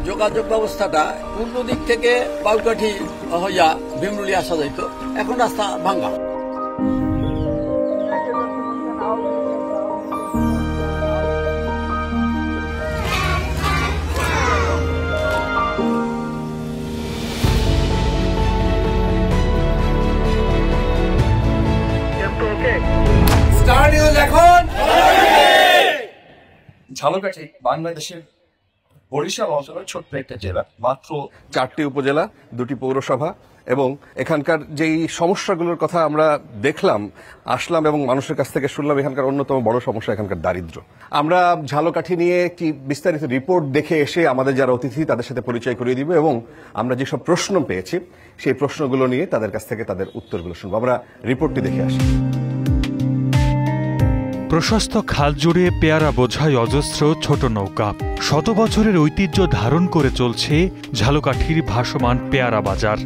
যোগাযোগ ব্যবস্থাটা পূর্ব দিক থেকে পাউকাঠি হইয়া ভীমরুলি আসা যাইত, এখন রাস্তা ভাঙ্গা। ঝালকাঠি বাংলাদেশের বরিশাল অঞ্চলের ছোট্ট একটা জেলা, মাত্র 4টি উপজেলা, 2টি পৌরসভা, এবং এখানকার যেই সমস্যাগুলোর কথা আমরা দেখলাম, আসলাম এবং মানুষের কাছ থেকে শুনলাম, এখানকার অন্যতম বড় সমস্যা এখানকার দারিদ্র্য। আমরা ঝালকাঠি নিয়ে একটি বিস্তারিত রিপোর্ট দেখে এসে আমাদের যারা অতিথি তাদের সাথে পরিচয় করিয়ে দিব এবং আমরা যেসব প্রশ্ন পেয়েছি সেই প্রশ্নগুলো নিয়ে তাদের কাছ থেকে তাদের উত্তরগুলো শুনবো। আমরা রিপোর্টটি দেখে আসি। প্রশস্ত খাল জুড়ে পেয়ারা বোঝাই অজস্র ছোট নৌকা, শত বছরের ঐতিহ্য ধারণ করে চলছে ঝালকাঠির ভাসমান পেয়ারা বাজার।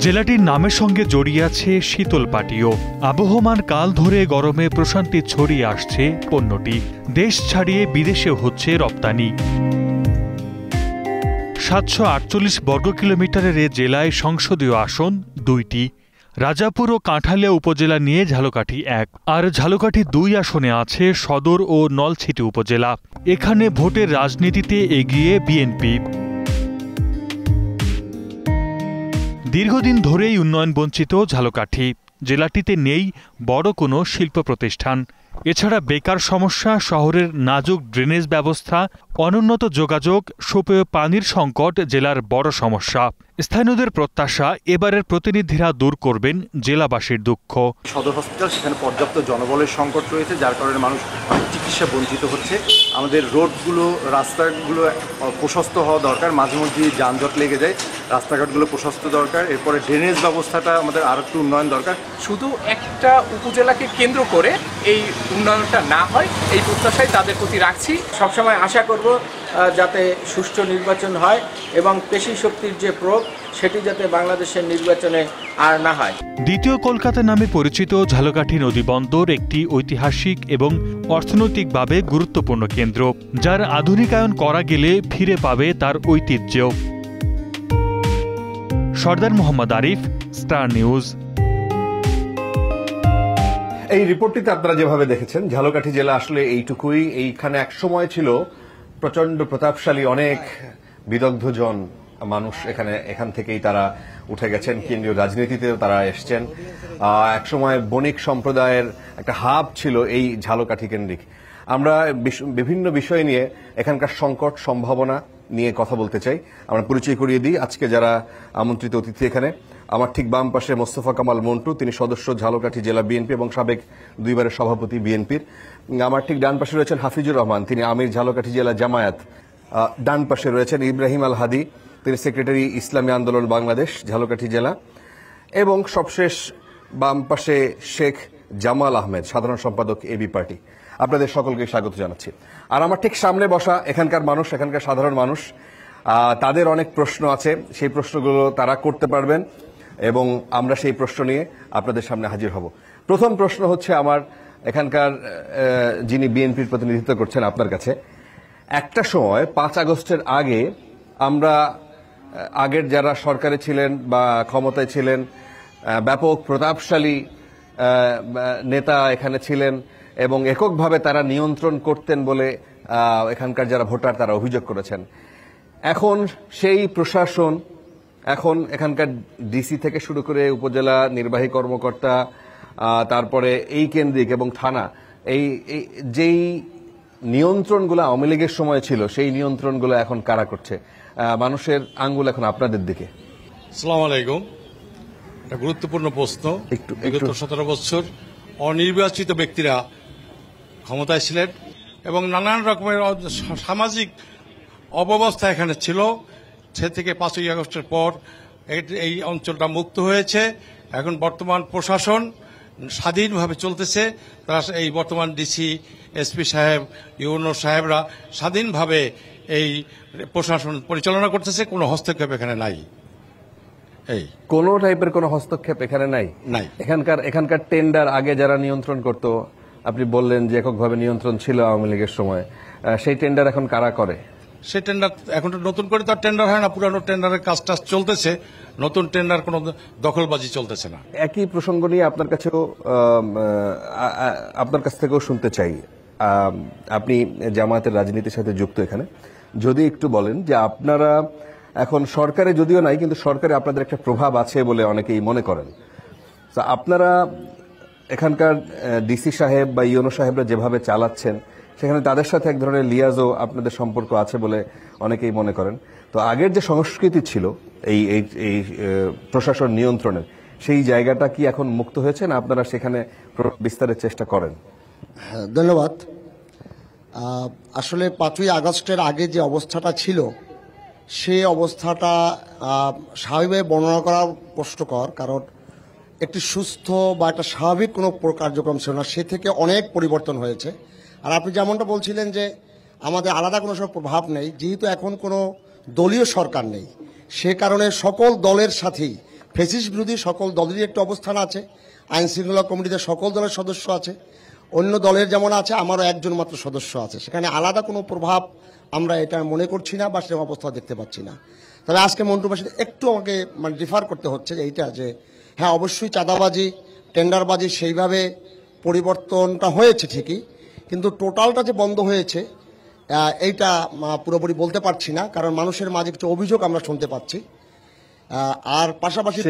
জেলাটির নামের সঙ্গে জড়িয়ে আছে শীতল পাটিও। আবহমান কাল ধরে গরমে প্রশান্তি ছড়িয়ে আসছে পণ্যটি, দেশ ছাড়িয়ে বিদেশে হচ্ছে রপ্তানি। 748 বর্গ কিলোমিটারের এ জেলায় সংসদীয় আসন 2টি। রাজাপুর ও কাঁঠালিয়া উপজেলা নিয়ে ঝালকাঠি 1, আর ঝালকাঠি 2 আসনে আছে সদর ও নলছিটি উপজেলা। এখানে ভোটের রাজনীতিতে এগিয়ে বিএনপি। দীর্ঘদিন ধরেই উন্নয়ন বঞ্চিত ঝালকাঠি। জেলাটিতে নেই বড় কোনো শিল্প প্রতিষ্ঠান। এছাড়া বেকার সমস্যা, শহরের নাজুক ড্রেনেজ ব্যবস্থা, অনুন্নত যোগাযোগ, সুপেয় পানির সংকট জেলার বড় সমস্যা। স্থানীয়দের প্রত্যাশা, এবারের প্রতিনিধিরা দূর করবেন জেলাবাসীর দুঃখ। সদর হসপিটাল, সেখানে পর্যাপ্ত জনবলের সংকট রয়েছে, যার কারণে মানুষ অনেক চিকিৎসা বঞ্চিত হচ্ছে। আমাদের রোডগুলো, রাস্তাগুলো প্রশস্ত হওয়া দরকার, মাঝে মধ্যে যানজট লেগে যায়, রাস্তাঘাটগুলো প্রশস্ত দরকার। এরপরে ড্রেনেজ ব্যবস্থাটা আমাদের আরও একটু উন্নয়ন দরকার। শুধু একটা উপজেলাকে কেন্দ্র করে এই উন্নয়নটা না হয়, এই প্রত্যাশাই তাদের প্রতি রাখছি। সবসময় আশা করব যাতে সুষ্ঠু নির্বাচন হয় এবং পেশি শক্তির যে প্রয়োগ সেটি যাতে বাংলাদেশের নির্বাচনে আর না হয়। দ্বিতীয় কলকাতা নামে পরিচিত ঝালকাঠি নদীবন্দর একটি ঐতিহাসিক এবং অর্থনৈতিকভাবে গুরুত্বপূর্ণ কেন্দ্র, যার আধুনিকায়ন করা গেলে ফিরে পাবে তার ঐতিহ্য। সর্দার মোহাম্মদ আরিফ, স্টার নিউজ। এই রিপোর্টটিতে আপনারা যেভাবে দেখেছেন, ঝালকাঠি জেলা আসলে এইটুকুই। এইখানে এক সময় ছিল প্রচন্ড প্রতাপশালী অনেক বিদগ্ধজন মানুষ, এখান থেকেই তারা উঠে গেছেন, কেন্দ্রীয় রাজনীতিতেও তারা এসছেন। একসময় বণিক সম্প্রদায়ের একটা হাব ছিল এই ঝালকাঠি কেন্দ্রিক। আমরা বিভিন্ন বিষয় নিয়ে, এখানকার সংকট সম্ভাবনা নিয়ে কথা বলতে চাই। আমরা পরিচয় করিয়ে দিই আজকে যারা আমন্ত্রিত অতিথি এখানে। আমার ঠিক বাম পাশে মোস্তফা কামাল মন্টু, তিনি সদস্য ঝালকাঠি জেলা বিএনপি এবং সাবেক 2বারের সভাপতি বিএনপির। আমার ঠিক ডান পাশে রয়েছেন হাফিজুর রহমান, তিনি আমির ঝালকাঠি জেলা জামায়াত। ডান পাশে রয়েছেন ইব্রাহিম আল হাদি, তিনি সেক্রেটারি ইসলামী আন্দোলন বাংলাদেশ ঝালকাঠি জেলা। এবং সবশেষ বাম পাশে শেখ জামাল আহমেদ, সাধারণ সম্পাদক এবি পার্টি। আপনাদের সকলকে স্বাগত জানাচ্ছি। আর আমার ঠিক সামনে বসা এখানকার মানুষ, এখানকার সাধারণ মানুষ, তাদের অনেক প্রশ্ন আছে, সেই প্রশ্নগুলো তারা করতে পারবেন এবং আমরা সেই প্রশ্ন নিয়ে আপনাদের সামনে হাজির হব। প্রথম প্রশ্ন হচ্ছে আমার এখানকার যিনি বিএনপির প্রতিনিধিত্ব করছেন আপনার কাছে। একটা সময় 5 আগস্টের আগে আমরা আগের যারা সরকারে ছিলেন বা ক্ষমতায় ছিলেন, ব্যাপক প্রতাপশালী নেতা এখানে ছিলেন এবং এককভাবে তারা নিয়ন্ত্রণ করতেন বলে এখানকার যারা ভোটার তারা অভিযোগ করেছেন। এখন সেই প্রশাসন, এখন এখানকার ডিসি থেকে শুরু করে উপজেলা নির্বাহী কর্মকর্তা, তারপরে এই কেন্দ্রিক এবং থানা, এই যেই নিয়ন্ত্রণগুলো আওয়ামী লীগের সময় ছিল সেই নিয়ন্ত্রণগুলো এখন কারা করছে? মানুষের আঙ্গুল এখন আপনাদের দিকে। আসসালামু আলাইকুম। একটা গুরুত্বপূর্ণ প্রশ্ন। বিগত 17 বছর অনির্বাচিত ব্যক্তিরা ক্ষমতায় ছিলেন এবং নানান রকমের সামাজিক অব্যবস্থা এখানে ছিল। সে থেকে 5ই আগস্টের পর এই অঞ্চলটা মুক্ত হয়েছে। এখন বর্তমান প্রশাসন স্বাধীনভাবে চলতেছে। তারা এই বর্তমান ডিসি, এসপি সাহেব, ইউনো সাহেবরা স্বাধীনভাবে এই প্রশাসন পরিচালনা করতেছে। কোনো হস্তক্ষেপ এখানে নাই। এই কোন টাইপের কোনো হস্তক্ষেপ এখানে নাই। এখানকার টেন্ডার আগে যারা নিয়ন্ত্রণ করত, আপনি বললেন যে এককভাবে নিয়ন্ত্রণ ছিল আওয়ামী লীগের সময়, সেই টেন্ডার এখন কারা করে? সেই টেন্ডার এখন তো নতুন করে তার টেন্ডার হয় না, পুরানো টেন্ডারের কাজ টাজ চলতেছে, নতুন টেন্ডার কোনো দখলবাজি চলতেছে না। একই প্রসঙ্গ নিয়ে আপনার কাছেও আপনার কাছ থেকেও শুনতে চাই। আপনি জামায়াতের রাজনীতির সাথে যুক্ত, এখানে যদি একটু বলেন যে আপনারা এখন সরকারে যদিও নাই, কিন্তু সরকারে আপনাদের একটা প্রভাব আছে বলে অনেকেই মনে করেন। তো আপনারা এখানকার ডিসি সাহেব বা ইউনো সাহেবরা যেভাবে চালাচ্ছেন, সেখানে তাদের সাথে এক ধরনের লিয়াজও আপনাদের সম্পর্ক আছে বলে অনেকেই মনে করেন। তো আগের যে সংস্কৃতি ছিল এই এই প্রশাসন নিয়ন্ত্রণের, সেই জায়গাটা কি এখন মুক্ত হয়েছে না আপনারা সেখানে বিস্তারের চেষ্টা করেন? ধন্যবাদ। আসলে 5ই আগস্টের আগে যে অবস্থাটা ছিল, সেই অবস্থাটা স্বাভাবিকভাবে বর্ণনা করা কষ্টকর, কারণ একটি সুস্থ বা একটা স্বাভাবিক কোনো কার্যক্রম ছিল না। সে থেকে অনেক পরিবর্তন হয়েছে। আর আপনি যেমনটা বলছিলেন যে আমাদের আলাদা কোনো সব প্রভাব নেই, যেহেতু এখন কোনো দলীয় সরকার নেই, সে কারণে সকল দলের সাথেই ফ্যাসিস্ট বিরোধী সকল দলেরই একটা অবস্থান আছে। আইন শৃঙ্খলা কমিটিতে সকল দলের সদস্য আছে, অন্য দলের যেমন আছে, আমারও একজন মাত্র সদস্য আছে। সেখানে আলাদা কোনো প্রভাব আমরা এটা মনে করছি না বা সেরকম অবস্থা দেখতে পাচ্ছি না। তবে আজকে মন্টু ভাইয়ের সাথে একটু আমাকে ডিফার করতে হচ্ছে যে এইটা, যে হ্যাঁ অবশ্যই চাঁদাবাজি, টেন্ডারবাজি সেইভাবে পরিবর্তনটা হয়েছে ঠিকই, কিন্তু টোটালটা যে বন্ধ হয়েছে এইটা পুরোপুরি বলতে পারছি না, কারণ মানুষের মাঝে কিছু অভিযোগ আমরা শুনতে পাচ্ছি। আর পাশাপাশি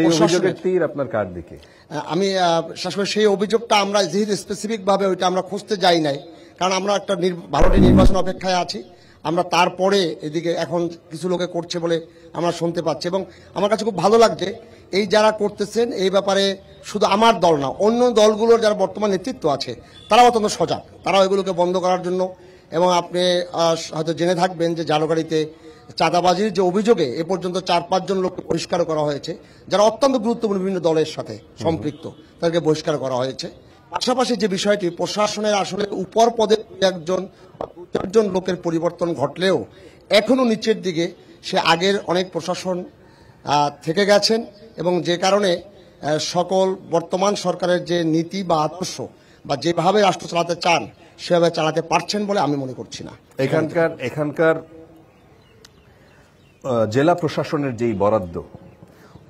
আপনার কার দিকে আমি শাসকের সেই অভিযোগটা আমরা যেহেতু স্পেসিফিকভাবে ওইটা আমরা খুঁজতে যাই নাই, কারণ আমরা একটা ভারতের নির্বাচন অপেক্ষায় আছি। আমরা তারপরে এদিকে এখন কিছু লোকে করছে বলে আমরা শুনতে পাচ্ছি, এবং আমার কাছে খুব ভালো লাগছে এই যারা করতেছেন এই ব্যাপারে শুধু আমার দল না, অন্য দলগুলোর যারা বর্তমান নেতৃত্ব আছে তারাও অত্যন্ত সজাগ, তারাও এগুলোকে বন্ধ করার জন্য। এবং আপনি হয়তো জেনে থাকবেন যে জালুকাড়িতে চাঁদাবাজির যে অভিযোগে এ পর্যন্ত 4-5 জন লোক বহিষ্কার করা হয়েছে, যারা অত্যন্ত গুরুত্বপূর্ণ বিভিন্ন দলের সাথে সম্পৃক্ত, তাদেরকে বহিষ্কার করা হয়েছে। পাশাপাশি যে বিষয়টি প্রশাসনের আসলে উপর পদে একজন 2-4 জন লোকের পরিবর্তন ঘটলেও এখনো নিচের দিকে সে আগের অনেক প্রশাসন থেকে গেছেন, এবং যে কারণে সকল বর্তমান সরকারের যে নীতি বা আদর্শ বা যেভাবে রাষ্ট্র চালাতে চান সেভাবে চালাতে পারছেন বলে আমি মনে করছি না। এখানকার জেলা প্রশাসনের যেই বরাদ্দ,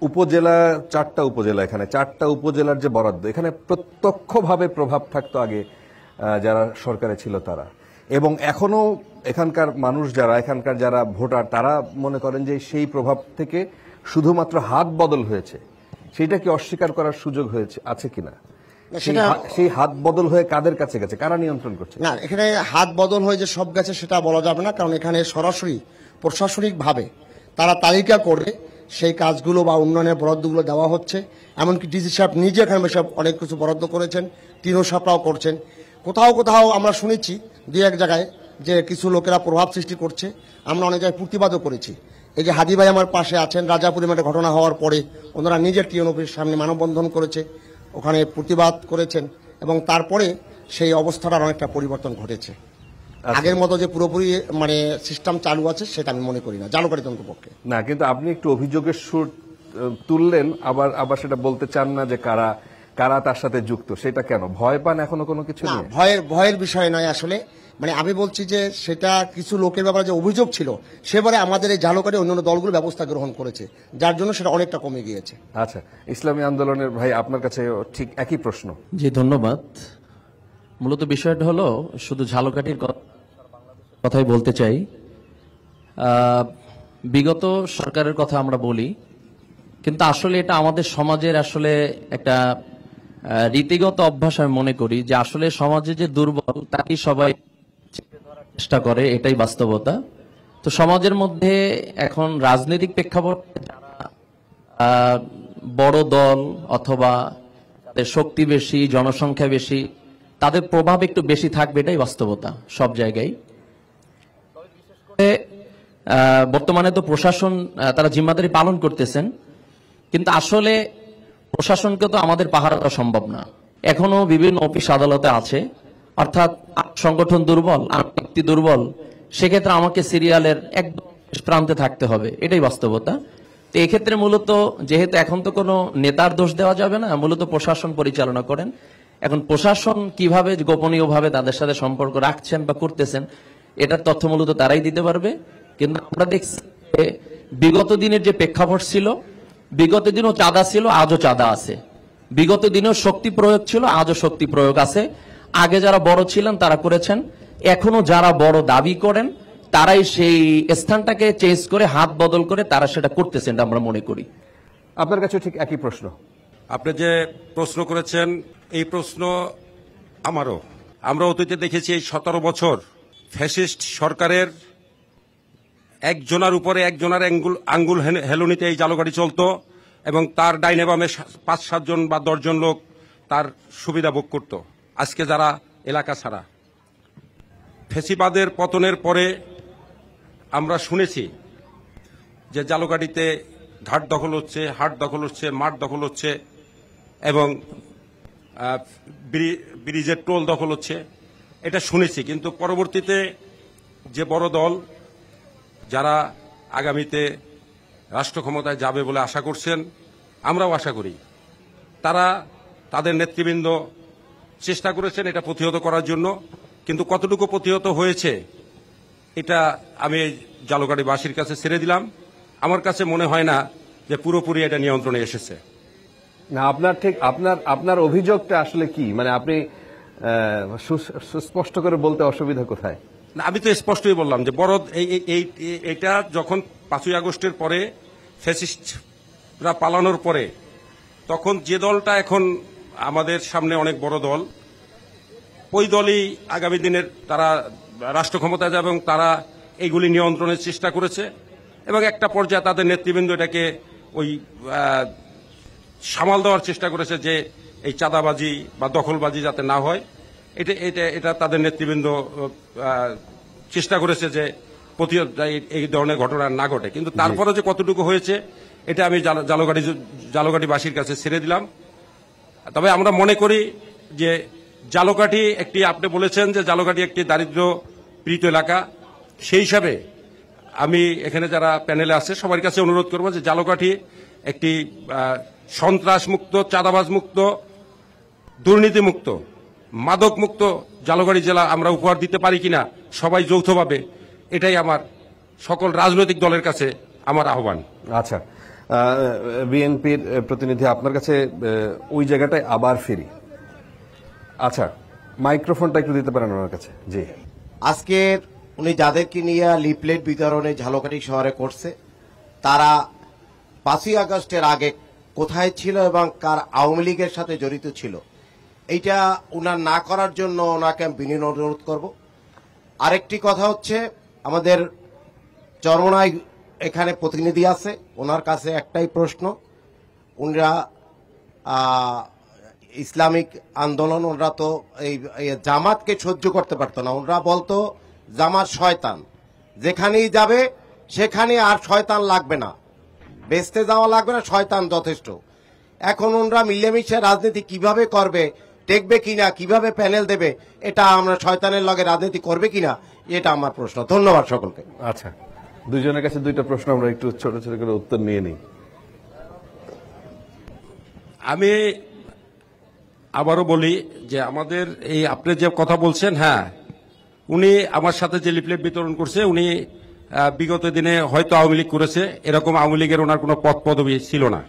উপজেলা 4টা উপজেলা, এখানে 4টা উপজেলার যে বরাদ্দ, এখানে প্রত্যক্ষভাবে প্রভাব থাকতো আগে যারা সরকারে ছিল তারা, এবং এখনো এখানকার মানুষ যারা, এখানকার যারা ভোটার, তারা মনে করেন যে সেই প্রভাব থেকে শুধুমাত্র হাত বদল হয়েছে। সেটা কি অস্বীকার করার সুযোগ হয়েছে আছে কিনা? সেই হাত বদল হয়ে কাদের কাছে গেছে, কারা নিয়ন্ত্রণ করছে? না, এখানে হাত বদল হয়ে যে সব গেছে সেটা বলা যাবে না, কারণ এখানে সরাসরি প্রশাসনিকভাবে তারা তালিকা করে সেই কাজগুলো বা উন্নয়নের বরাদ্দগুলো দেওয়া হচ্ছে। এমনকি ডিসি সাহেব নিজে এখানে সব অনেক কিছু বরাদ্দ করেছেন, টিনো সাহেবরাও করছেন। কোথাও কোথাও আমরা শুনেছি 2-1 জায়গায় যে কিছু লোকেরা প্রভাব সৃষ্টি করছে, আমরা অনেক জায়গায় প্রতিবাদও করেছি। এই যে হাদি ভাই আমার পাশে আছেন, রাজাপুরে একটা ঘটনা হওয়ার পরে ওনারা নিজের টিএন অফিসের সামনে মানববন্ধন করেছে, ওখানে প্রতিবাদ করেছেন, এবং তারপরে সেই অবস্থাটার অনেকটা পরিবর্তন ঘটেছে। আগের মতো যে পুরোপুরি সিস্টেম চালু আছে সেটা আমি মনে করি না জালুকাড়ি তন্ত্র পক্ষে। না, কিন্তু আপনি একটু অভিযোগের সুর তুললেন, আবার সেটা বলতে চান না যে কারা কারা তার সাথে যুক্ত, সেটা কেন? ভয় পান এখনো কোনো কিছু নেই? ভয়ের বিষয় নয় আসলে, আমি বলছি যে সেটা কিছু লোকের ব্যাপারে যে অভিযোগ ছিল সেবারে আমাদের এই জালুকাড়ি অন্যান্য দলগুলো ব্যবস্থা গ্রহণ করেছে, যার জন্য সেটা অনেকটা কমে গিয়েছে। আচ্ছা, ইসলামী আন্দোলনের ভাই আপনার কাছে ঠিক একই প্রশ্ন। জি ধন্যবাদ। মূলত বিষয়টা হলো শুধু ঝালকাঠির কথাই বলতে চাই। বিগত সরকারের কথা আমরা বলি, কিন্তু আসলে এটা আমাদের সমাজের আসলে একটা রীতিগত অভ্যাস। আমি মনে করি যে আসলে সমাজে যে দুর্বল তাকেই সবাই চেষ্টা করে, এটাই বাস্তবতা। তো সমাজের মধ্যে এখন রাজনৈতিক প্রেক্ষাপট যারা বড় দল অথবা শক্তি বেশি, জনসংখ্যা বেশি, তাদের প্রভাব একটু বেশি থাকবে, এটাই বাস্তবতা সব জায়গায়। বর্তমানে তো প্রশাসন তারা জিম্মাদারি পালন করতেছেন, কিন্তু আসলে প্রশাসনকে তো আমাদের পাহারা দেওয়া সম্ভব না। এখনো বিভিন্ন অফিস আদালতে আছে, অর্থাৎ সংগঠন দুর্বল, ব্যক্তি দুর্বল, সেক্ষেত্রে আমাকে সিরিয়ালের একদম প্রান্তে থাকতে হবে, এটাই বাস্তবতা। তো এক্ষেত্রে মূলত যেহেতু এখন তো কোনো নেতার দোষ দেওয়া যাবে না, মূলত প্রশাসন পরিচালনা করেন, এখন প্রশাসন কিভাবে গোপনীয়ভাবে তাদের সাথে সম্পর্ক রাখছেন বা করতেছেন এটার তথ্য মূলত তারাই দিতে পারবে। কিন্তু আমরা দেখছি যে বিগত দিনের যে প্রেক্ষাপট ছিল, বিগত দিনও চাঁদা ছিল, আজও চাঁদা আছে। বিগত দিনেও শক্তি প্রয়োগ ছিল, আজও শক্তি প্রয়োগ আছে। আগে যারা বড় ছিলেন তারা করেছেন, এখনো যারা বড় দাবি করেন তারাই সেই স্থানটাকে চেঞ্জ করে হাত বদল করে তারা সেটা করতেছেন, এটা আমরা মনে করি। আপনার কাছে ঠিক একই প্রশ্ন। আপনি যে প্রশ্ন করেছেন এই প্রশ্ন আমারও। আমরা অতীতে দেখেছি এই 17 বছর ফ্যাসিস্ট সরকারের একজনের উপরে একজনের আঙ্গুল হেলুনিতে এই জালগাড়ি চলতো এবং তার ডাইনে বামে 5-7 জন বা 10 জন লোক তার সুবিধা ভোগ করত। আজকে যারা এলাকা ছাড়া, ফেসিবাদের পতনের পরে আমরা শুনেছি যে জালগাড়িতে ঘাট দখল হচ্ছে, হাট দখল হচ্ছে, মাঠ দখল হচ্ছে এবং ব্রিজের টোল দখল হচ্ছে, এটা শুনেছি। কিন্তু পরবর্তীতে যে বড় দল যারা আগামীতে রাষ্ট্র ক্ষমতায় যাবে বলে আশা করছেন, আমরাও আশা করি, তারা তাদের নেতৃবৃন্দ চেষ্টা করেছেন এটা প্রতিহত করার জন্য। কিন্তু কতটুকু প্রতিহত হয়েছে এটা আমি জালগাড়িবাসীর কাছে ছেড়ে দিলাম। আমার কাছে মনে হয় না যে পুরোপুরি এটা নিয়ন্ত্রণে এসেছে। না, আপনার ঠিক আপনার অভিযোগটা আসলে কি, মানে আপনি সুস্পষ্ট করে বলতে অসুবিধা কোথায়? না, আমি তো স্পষ্টই বললাম যে বড় এইটা যখন 5ই আগস্টের পরে ফ্যাসিস্টরা পালানোর পরে তখন যে দলটা এখন আমাদের সামনে অনেক বড় দল, ওই দলই আগামী দিনের তারা রাষ্ট্র ক্ষমতায় যাবে এবং তারা এইগুলি নিয়ন্ত্রণের চেষ্টা করেছে এবং একটা পর্যায়ে তাদের নেতৃবৃন্দ এটাকে ওই সামাল দেওয়ার চেষ্টা করেছে যে এই চাঁদাবাজি বা দখলবাজি যাতে না হয়, এটা তাদের নেতৃবৃন্দ চেষ্টা করেছে যে এই ধরনের ঘটনা না ঘটে। কিন্তু তারপরে যে কতটুকু হয়েছে এটা আমি জালগাড়িবাসীর কাছে ছেড়ে দিলাম। তবে আমরা মনে করি যে জালকাঠি একটি, আপনি বলেছেন যে জালকাঠি একটি দারিদ্র পীড়িত এলাকা, সেই হিসাবে আমি এখানে যারা প্যানেলে আছে সবার কাছে অনুরোধ করব যে জালকাঠি একটি সন্ত্রাস মুক্ত, চাঁদাবাজ মুক্ত, দুর্নীতি মুক্ত, মাদক মুক্ত জালগাড়ি জেলা আমরা উপহার দিতে পারি কিনা সবাই যৌথভাবে, এটাই আমার সকল রাজনৈতিক দলের কাছে আমার আহ্বান। আচ্ছা, বিএনপির প্রতিনিধি আপনার কাছে ওই জায়গাটায় আবার ফিরি। আচ্ছা, মাইক্রোফোনটা একটু দিতে পারেন ওনার কাছে। জি, আজকের উনি যাদেরকে নিয়ে লিফলেট বিতরণে ঝালকাঠি শহরে করছে তারা 5ই আগস্টের আগে কোথায় ছিল এবং কার আওয়ামী লীগের সাথে জড়িত ছিল, এইটা উনার না করার জন্য ওনাকে আমি বিনীত অনুরোধ করব। আরেকটি কথা হচ্ছে, আমাদের চরমনায় এখানে প্রতিনিধি আছে, ওনার কাছে একটাই প্রশ্ন, উনরা ইসলামিক আন্দোলন, ওনরা তো এই জামাতকে সহ্য করতে পারতো না, ওনরা বলতো জামাত শয়তান, যেখানেই যাবে সেখানে আর শয়তান লাগবে না, বেচতে যাওয়া লাগবে না, শয়তান যথেষ্ট। এখন ওনরা মিলেমিশে রাজনীতি কিভাবে করবে, টেকবে কিনা, কিভাবে প্যানেল দেবে, এটা আমরা শয়তানের লগে রাজনীতি করবে কিনা, এটা আমার প্রশ্ন। ধন্যবাদ সকলকে। আচ্ছা, দুইজনের কাছে দুইটা প্রশ্ন, আমরা একটু ছোট ছোট করে উত্তর নিয়ে নিই। আমি আবারও বলি যে আমাদের এই আপনি যে কথা বলছেন, হ্যাঁ, উনি আমার সাথে যে লিফলেট বিতরণ করছে উনি বিগত দিনে হয়তো আওয়ামী লীগ করেছে, এরকম আওয়ামী লীগের ওনার কোনো পদ পদবি ছিল না,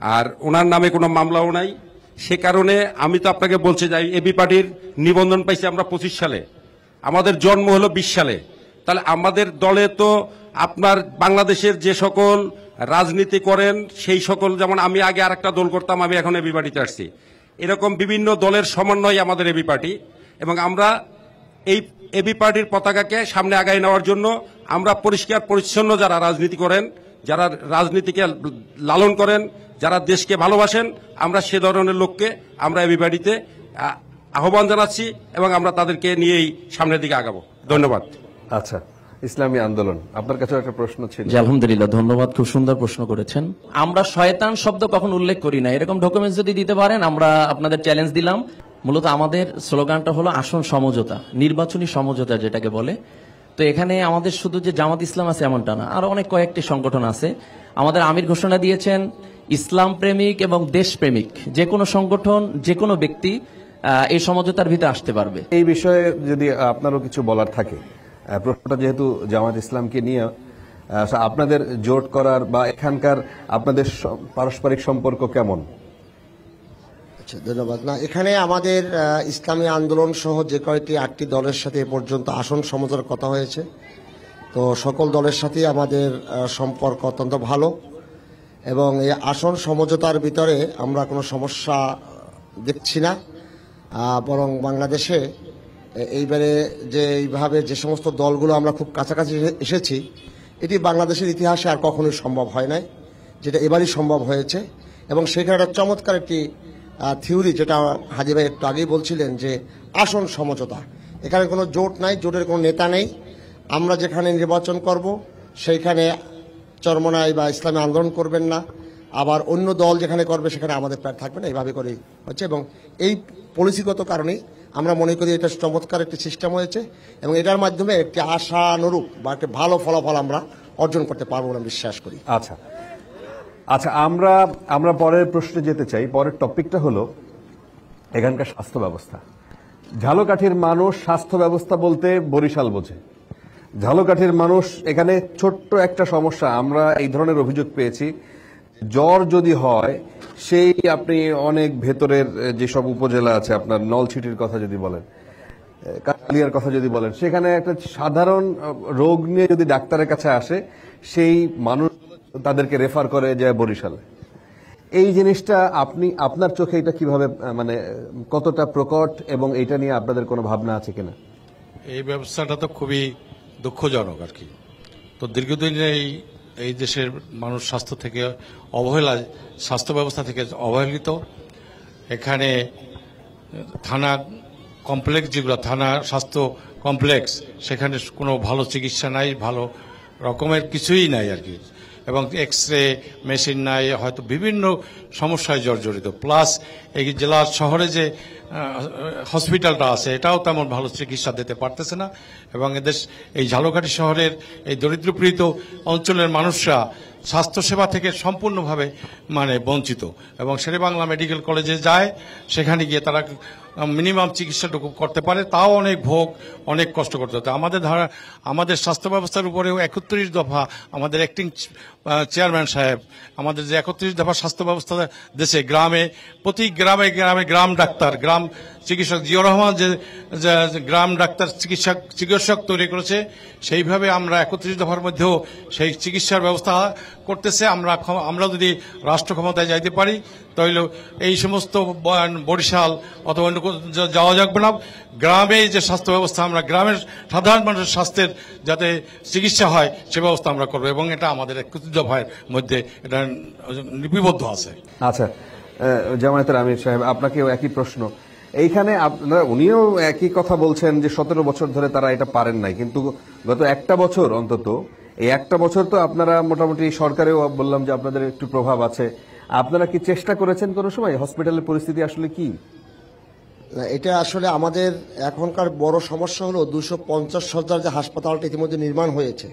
আর ওনার নামে কোনো মামলাও নাই। সে কারণে আমি তো আপনাকে বলছি যে এবি পার্টির নিবন্ধন পাইছি আমরা 25 সালে, আমাদের জন্ম হলো 20 সালে। তাহলে আমাদের দলে তো আপনার বাংলাদেশের যে সকল রাজনীতি করেন সেই সকল, যেমন আমি আগে আরেকটা দল করতাম, আমি এখন এবি পার্টিতে আসছি, এরকম বিভিন্ন দলের সমন্বয় আমাদের এবি পার্টি। এবং আমরা এই এবি পার্টির পতাকাকে সামনে আগায় নেওয়ার জন্য আমরা পরিষ্কার পরিচ্ছন্ন যারা রাজনীতি করেন, যারা রাজনীতিকে লালন করেন, যারা দেশকে ভালোবাসেন, আমরা সে ধরনের লোককে আমরা এবি পার্টিতে আহ্বান জানাচ্ছি এবং আমরা তাদেরকে নিয়েই সামনের দিকে আগাবো। ধন্যবাদ। আচ্ছা, ইসলামী আন্দোলন, আপনার কাছে একটা প্রশ্ন ছিল। আলহামদুলিল্লাহ, ধন্যবাদ, খুব সুন্দর প্রশ্ন করেছেন। আমরা শয়তান শব্দ কখন উল্লেখ করি না, এরকম ডকুমেন্টস যদি দিতে পারেন আমরা আপনাদের চ্যালেঞ্জ দিলাম। মূলত আমাদের স্লোগানটা হলো আসন সমঝোতা, নির্বাচনী সমঝোতা যেটাকে বলে। তো এখানে আমাদের শুধু যে জামাত ইসলাম আছে এমনটা না, আরো অনেক কয়েকটি সংগঠন আছে। আমাদের আমির ঘোষণা দিয়েছেন ইসলাম প্রেমিক এবং দেশপ্রেমিক যে কোনো সংগঠন, যে কোনো ব্যক্তি এই সমঝোতার ভিতরে আসতে পারবে। এই বিষয়ে যদি আপনারও কিছু বলার থাকে, প্রশ্নটা যেহেতু জামাত ইসলামকে নিয়ে, আপনাদের জোট করার বা এখানকার আপনাদের পারস্পরিক সম্পর্ক কেমন? আচ্ছা, ধন্যবাদ। না, এখানে আমাদের ইসলামী আন্দোলন সহ যে কয়েকটি 8টি দলের সাথে এ পর্যন্ত আসন সমঝোতার কথা হয়েছে। তো সকল দলের সাথে আমাদের সম্পর্ক অত্যন্ত ভালো এবং এই আসন সমঝোতার ভিতরে আমরা কোনো সমস্যা দেখছি না। বরং বাংলাদেশে এইবারে যে এইভাবে যে সমস্ত দলগুলো আমরা খুব কাছাকাছি এসেছি, এটি বাংলাদেশের ইতিহাসে আর কখনোই সম্ভব হয় নাই, যেটা এবারই সম্ভব হয়েছে। এবং সেখানে একটা চমৎকার একটি থিওরি, যেটা হাজি ভাই একটু আগেই বলছিলেন, যে আসন সমঝোতা। এখানে কোনো জোট নাই, জোটের কোনো নেতা নেই। আমরা যেখানে নির্বাচন করব সেইখানে চরমনাই বা ইসলামী আন্দোলন করবেন না, আবার অন্য দল যেখানে করবে সেখানে আমাদের প্রার্থী থাকবে না, এইভাবে করেই হচ্ছে। এবং এই পলিসিগত কারণেই আমরা মনে করি এটা চমৎকার একটি সিস্টেম হয়েছে এবং এটার মাধ্যমে একটি আশানুরূপ বা একটি ভালো ফলাফল আমরা অর্জন করতে পারবো বলে বিশ্বাস করি। আচ্ছা আচ্ছা, আমরা পরের প্রশ্নে যেতে চাই। পরের টপিকটা হলো এখানকার স্বাস্থ্য ব্যবস্থা। ঝালকাঠির মানুষ স্বাস্থ্য ব্যবস্থা বলতে বরিশাল বোঝে। ঝালকাঠির মানুষ এখানে ছোট্ট একটা সমস্যা, আমরা এই ধরনের অভিযোগ পেয়েছি, জ্বর যদি হয় সেই আপনি অনেক ভেতরের যেসব উপজেলা আছে, আপনার নলছিটির কথা যদি বলেন, কালিয়ার কথা যদি বলেন, সেখানে একটা সাধারণ রোগ নিয়ে যদি ডাক্তারের কাছে আসে, সেই মানুষ তাদেরকে রেফার করে যায় বরিশালে। এই জিনিসটা আপনার চোখে এটা কিভাবে, মানে কতটা প্রকট এবং এটা নিয়ে আপনাদের কোনো ভাবনা আছে কিনা? এই ব্যবস্থাটা তো খুবই দুঃখজনক আর কি। তো দীর্ঘদিন এই দেশের মানুষ স্বাস্থ্য থেকে অবহেলায়, স্বাস্থ্য ব্যবস্থা থেকে অবহেলিত। এখানে থানা কমপ্লেক্স, যেগুলো থানা স্বাস্থ্য কমপ্লেক্স, সেখানে কোনো ভালো চিকিৎসা নাই, ভালো রকমের কিছুই নাই আর কি। এবং এক্স রে মেশিন নাই, হয়তো বিভিন্ন সমস্যায় জর্জরিত। প্লাস এই জেলার শহরে যে হসপিটালটা আছে, এটাও তেমন ভালো চিকিৎসা দিতে পারতেছে না। এবং এই ঝালকাঠি শহরের এই দরিদ্রপীড়িত অঞ্চলের মানুষরা স্বাস্থ্যসেবা থেকে সম্পূর্ণভাবে বঞ্চিত। এবং শেরেবাংলা মেডিকেল কলেজে যায়, সেখানে গিয়ে তারা মিনিমাম চিকিৎসাটুকু করতে পারে, তাও অনেক ভোগ, অনেক কষ্ট করতে হতো। আমাদের স্বাস্থ্য ব্যবস্থার উপরেও 31 দফা আমাদের অ্যাক্টিং চেয়ারম্যান সাহেব, আমাদের যে 31 দফা স্বাস্থ্য ব্যবস্থা দেশে, গ্রামে প্রতি গ্রামে গ্রামে গ্রাম ডাক্তার, গ্রাম চিকিৎসক, জিয়র রহমান যে গ্রাম ডাক্তার চিকিৎসক তৈরি করেছে, সেইভাবে আমরা 31 দফার মধ্যেও সেই চিকিৎসার ব্যবস্থা করতেছে। আমরা যদি রাষ্ট্র ক্ষমতায় যাইতে পারি, তাহলে এই সমস্ত বরিশাল অথবা অন্য যাওয়া যাবে না। গ্রামে যে স্বাস্থ্য ব্যবস্থা, আমরা গ্রামের সাধারণ মানুষের স্বাস্থ্যের যাতে চিকিৎসা হয় সে ব্যবস্থা আমরা করবো, এবং এটা আমাদের 31 দফার মধ্যে এটা লিপিবদ্ধ আছে। আচ্ছা, জামায়াতের আমির সাহেব, আপনাকেও একই প্রশ্ন। এইখানে উনিও একই কথা বলছেন যে 17 বছর ধরে তারা এটা পারেন নাই, কিন্তু গত একটা বছর অন্তত, এই একটা বছর তো আপনারা মোটামুটি সরকারেও বললাম যে আপনাদের একটু প্রভাব আছে, আপনারা কি চেষ্টা করেছেন কোনো সময়? হসপিটালের পরিস্থিতি আসলে কি? এটা আসলে আমাদের এখনকার বড় সমস্যা হলো 250 শয্যার যে হাসপাতালটা ইতিমধ্যে নির্মাণ হয়েছে,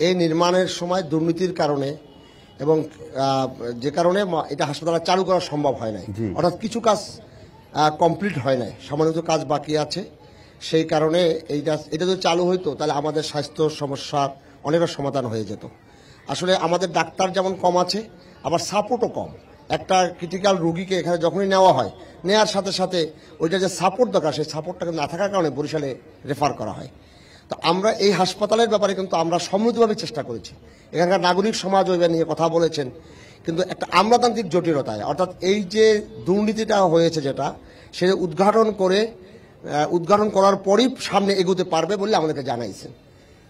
এই নির্মাণের সময় দুর্নীতির কারণে এবং যে কারণে এটা হাসপাতাল চালু করা সম্ভব হয় নাই। অর্থাৎ কিছু কাজ কমপ্লিট হয় নাই, সামান্য কাজ বাকি আছে। সেই কারণে এটা যদি চালু হইতো তাহলে আমাদের স্বাস্থ্য সমস্যার অনেকটা সমাধান হয়ে যেত। আসলে আমাদের ডাক্তার যেমন কম আছে, আবার সাপোর্টও কম। একটা ক্রিটিক্যাল রোগীকে এখানে যখনই নেওয়া হয়, নেওয়ার সাথে সাথে ওইটা যে সাপোর্ট দরকার, সেই সাপোর্টটা না থাকার কারণে বরিশালে রেফার করা হয়। তো আমরা এই হাসপাতালের ব্যাপারে কিন্তু আমরা সম্মিলিতভাবে চেষ্টা করেছি। এখানকার নাগরিক সমাজ ওইভাবে নিয়ে কথা বলেছেন, কিন্তু একটা আমলাতান্ত্রিক জটিলতায়, অর্থাৎ এই যে দুর্নীতিটা হয়েছে যেটা, সেটা উদ্ঘাটন করার পরই সামনে এগোতে পারবে বলে আমাদেরকে জানাইছেন।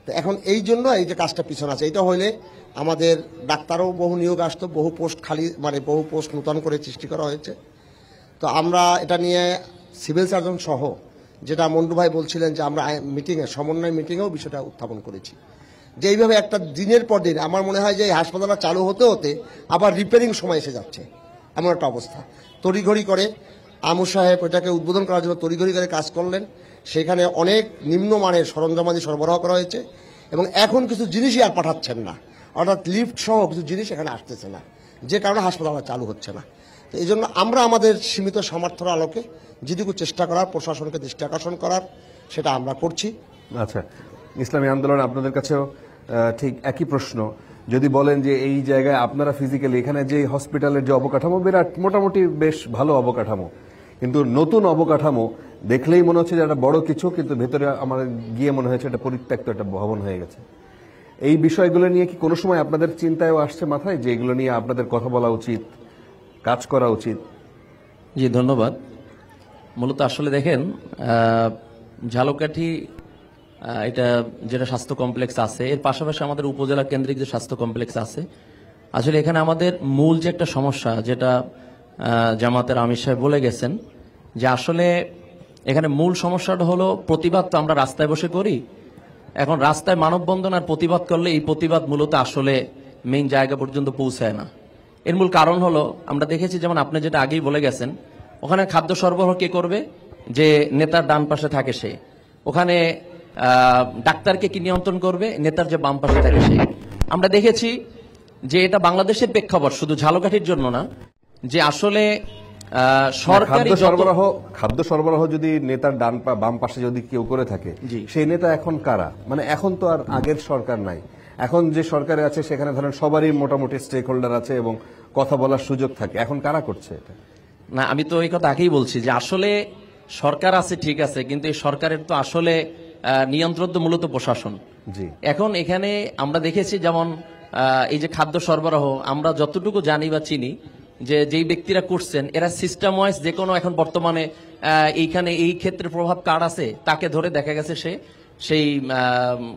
তো এখন এই জন্য এই যে কাজটা পিছনে আছে, এটা হইলে আমাদের ডাক্তারও বহু নিয়োগ আসতো, বহু পোস্ট খালি, বহু পোস্ট নূতন করে সৃষ্টি করা হয়েছে। তো আমরা এটা নিয়ে সিভিল সার্জন সহ, যেটা মন্ডু ভাই বলছিলেন যে আমরা সমন্বয় মিটিংয়েও বিষয়টা উত্থাপন করেছি, যে এইভাবে একটা দিনের পর দিন আমার মনে হয় যে এই হাসপাতালটা চালু হতে হতে আবার রিপেয়ারিং সময় এসে যাচ্ছে, এমন একটা অবস্থা। তড়িঘড়ি করে আমু সাহেব ওইটাকে উদ্বোধন করার জন্য তড়িঘড়ি করে কাজ করলেন, সেখানে অনেক নিম্নমানের সরঞ্জামাদি সরবরাহ করা হয়েছে এবং এখন কিছু জিনিসই আর পাঠাচ্ছেন না, অর্থাৎ লিফট সহ কিছু জিনিস এখানে আসতেছে না, যে কারণে হাসপাতাল চালু হচ্ছে না। তো এই জন্য আমরা আমাদের সীমিত সামর্থ্যের আলোকে যেটুকু চেষ্টা করার, প্রশাসনকে দৃষ্টি আকর্ষণ করার, সেটা আমরা করছি। আচ্ছা, ইসলামী আন্দোলন আপনাদের কাছেও ঠিক একই প্রশ্ন। যদি বলেন যে এই জায়গায় আপনারা ফিজিক্যালি এখানে যে হসপিটালের যে অবকাঠামো বিরাট মোটামুটি বেশ ভালো অবকাঠামো, কিন্তু নতুন অবকাঠামো দেখলেই মনে হচ্ছে যে একটা বড় কিছু, কিন্তু ভেতরে আমার গিয়ে মনে হয়েছে এটা পরিত্যক্ত একটা ভবন হয়ে গেছে। এই বিষয়গুলো নিয়ে কি কোনো সময় আপনাদের চিন্তায়ও আসছে মাথায় যে এগুলো নিয়ে আপনাদের কথা বলা উচিত, কাজ করা উচিত? জি, ধন্যবাদ। মূলত আসলে দেখেন, ঝালকাঠি এটা যেটা স্বাস্থ্য কমপ্লেক্স আছে, এর পাশাপাশি আমাদের উপজেলা কেন্দ্রিক যে স্বাস্থ্য কমপ্লেক্স আছে, আসলে এখানে আমাদের মূল যে একটা সমস্যা, যেটা জামাতের আমির সাহেব বলে গেছেন, যে আসলে এখানে মূল সমস্যাটা হলো প্রতিবাদ তো আমরা রাস্তায় বসে করি। এখন রাস্তায় মানববন্ধন আর প্রতিবাদ করলে এই প্রতিবাদ মূলত আসলে মেইন জায়গা পর্যন্ত পৌঁছায় না। এর মূল কারণ হলো আমরা দেখেছি, যেমন আপনি যেটা আগেই বলে গেছেন, ওখানে খাদ্য সরবরাহ কে করবে? যে নেতার ডান পাশে থাকে সে। ওখানে ডাক্তারকে কি নিয়ন্ত্রণ করবে? নেতার যে বাম পাশে থাকে সে। আমরা দেখেছি যে এটা বাংলাদেশের প্রেক্ষাপট, শুধু ঝালকাঠির জন্য না, যে আসলে সরকারি খাদ্য সরবরাহ যদি নেতার ডান বাম পাশে যদি কেউ করে থাকে, সেই নেতা এখন কারা? মানে এখন তো আর আগের সরকার নাই, এখন যে সরকারে আছে সেখানে ধরেন সবারই মোটামুটি স্টেক হোল্ডার আছে এবং কথা বলার সুযোগ থাকে। এখন কারা করছে এটা? না, আমি তো এই কথা আগেই বলছি যে আসলে সরকার আছে ঠিক আছে, কিন্তু এই সরকারের তো আসলে নিয়ন্ত্রণ তো মূলত প্রশাসন। জি, এখন এখানে আমরা দেখেছি যেমন এই যে খাদ্য সরবরাহ, আমরা যতটুকু জানি বা চিনি যে যেই ব্যক্তিরা করছেন এরা সিস্টেম ওয়াইজ যে কোনো এখন বর্তমানে এইখানে এই ক্ষেত্রে প্রভাব কার আছে তাকে ধরে দেখা গেছে সে সেই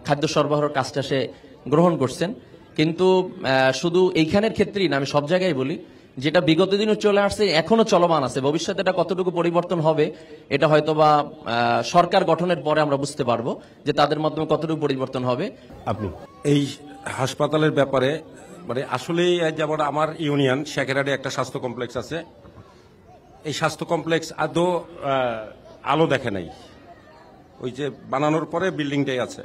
খাদ্য সরবরাহের কাজটা সে গ্রহণ করছেন। কিন্তু শুধু এইখানের ক্ষেত্রেই না, আমি সব জায়গায় বলি, যেটা বিগত দিনে চলে আসছে এখনো চলমান আছে। ভবিষ্যতে এটা কতটুকু পরিবর্তন হবে এটা হয়তোবা সরকার গঠনের পরে আমরা বুঝতে পারবো যে তাদের মাধ্যমে কতটুকু পরিবর্তন হবে। আপনি এই হাসপাতালের ব্যাপারে মানে আসলে যেমন আমার ইউনিয়ন শেখেরাডে একটা স্বাস্থ্য কমপ্লেক্স আছে, এই স্বাস্থ্য কমপ্লেক্স আদৌ আলো দেখে নাই, ওই যে বানানোর পরে বিল্ডিংটাই আছে।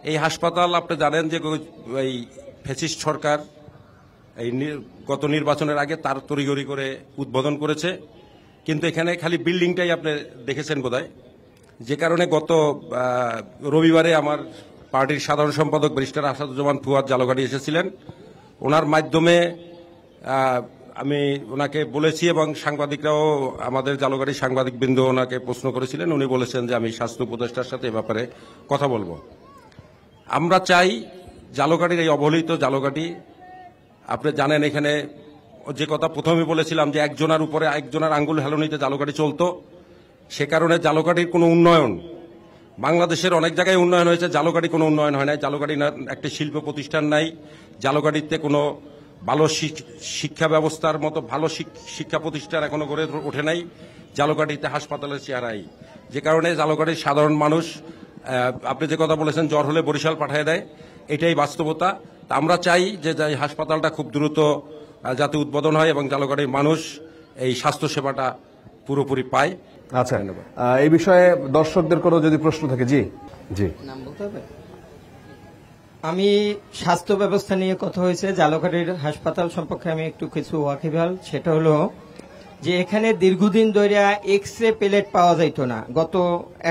এই হাসপাতাল আপনি জানেন যে এই ফ্যাসিস্ট সরকার এই গত নির্বাচনের আগে তার তড়িঘড়ি করে উদ্বোধন করেছে, কিন্তু এখানে খালি বিল্ডিংটাই আপনি দেখেছেন বোধহয়। যে কারণে গত রবিবারে আমার পার্টির সাধারণ সম্পাদক ব্যারিস্টার আসাদুজ্জামান ফুয়াদ ঝালকাঠি এসেছিলেন। ওনার মাধ্যমে আমি ওনাকে বলেছি এবং সাংবাদিকরাও, আমাদের ঝালকাঠির সাংবাদিকবৃন্দ ওনাকে প্রশ্ন করেছিলেন, উনি বলেছেন যে আমি স্বাস্থ্য উপদেষ্টার সাথে এ ব্যাপারে কথা বলবো। আমরা চাই ঝালকাঠির এই অবহেলিত ঝালকাঠি, আপনি জানেন এখানে যে কথা প্রথমে বলেছিলাম যে একজনের উপরে একজনের আঙ্গুল হেলনিতে ঝালকাঠি চলতো, সে কারণে ঝালকাঠির কোনো উন্নয়ন, বাংলাদেশের অনেক জায়গায় উন্নয়ন হয়েছে, ঝালকাঠি কোনো উন্নয়ন হয় নাই। ঝালকাঠি একটি শিল্প প্রতিষ্ঠান নাই, ঝালকাঠিতে কোনো ভালো শিক্ষা ব্যবস্থার মতো ভালো শিক্ষা প্রতিষ্ঠান এখনো গড়ে ওঠে নাই, ঝালকাঠিতে হাসপাতালের চেহারাই। যে কারণে ঝালকাঠির সাধারণ মানুষ, আপনি যে কথা বলেছেন জ্বর হলে বরিশাল পাঠিয়ে দেয়, এটাই বাস্তবতা। আমরা চাই যে হাসপাতালটা খুব দ্রুত যাতে উদ্বোধন হয় এবং ঝালকাঠির মানুষ এই স্বাস্থ্য সেবাটা পুরোপুরি পায়। আচ্ছা, এই বিষয়ে দর্শকদের কোনো যদি প্রশ্ন থাকে। জি জি, নাম বলতে হবে? আমি স্বাস্থ্য ব্যবস্থা নিয়ে কথা হয়েছে, ঝালকাঠির হাসপাতাল সম্পর্কে আমি একটু কিছু ওয়াকিবহাল। সেটা হলো যে এখানে দীর্ঘদিন ধরে এক্স রে প্লেট পাওয়া যাইতো না,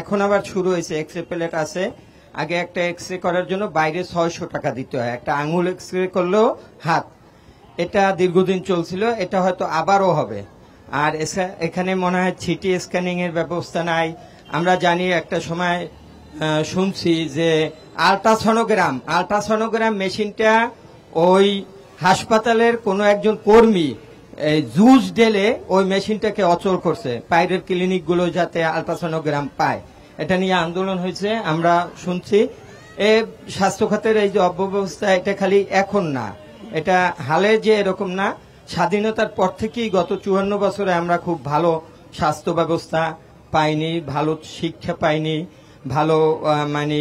এখন আবার শুরু হয়েছে এক্স রে প্লেট আছে। আগে একটা এক্স রে করার জন্য বাইরে 600 টাকা দিতে হয়, একটা আঙুল এক্স রে করলেও হাত। এটা দীর্ঘদিন চলছিল, এটা হয়তো আবারও হবে। আর এখানে মনে হয় সিটি স্ক্যানিং এর ব্যবস্থা নাই। আমরা জানি একটা সময় শুনছি যে আল্ট্রাসনোগ্রাম মেশিনটা ওই হাসপাতালের কোনো একজন কর্মী জুস ঢেলে ওই মেশিনটাকে অচল করছে, বাইরের ক্লিনিকগুলো যাতে আল্ট্রাসনোগ্রাম পায়। এটা নিয়ে আন্দোলন হয়েছে, আমরা শুনছি। স্বাস্থ্য খাতের এই যে অব্যবস্থা, এটা খালি এখন না, এটা হালে যে এরকম না, স্বাধীনতার পর থেকেই গত 54 বছরে আমরা খুব ভালো স্বাস্থ্য ব্যবস্থা পাইনি, ভালো শিক্ষা পাইনি, ভালো মানে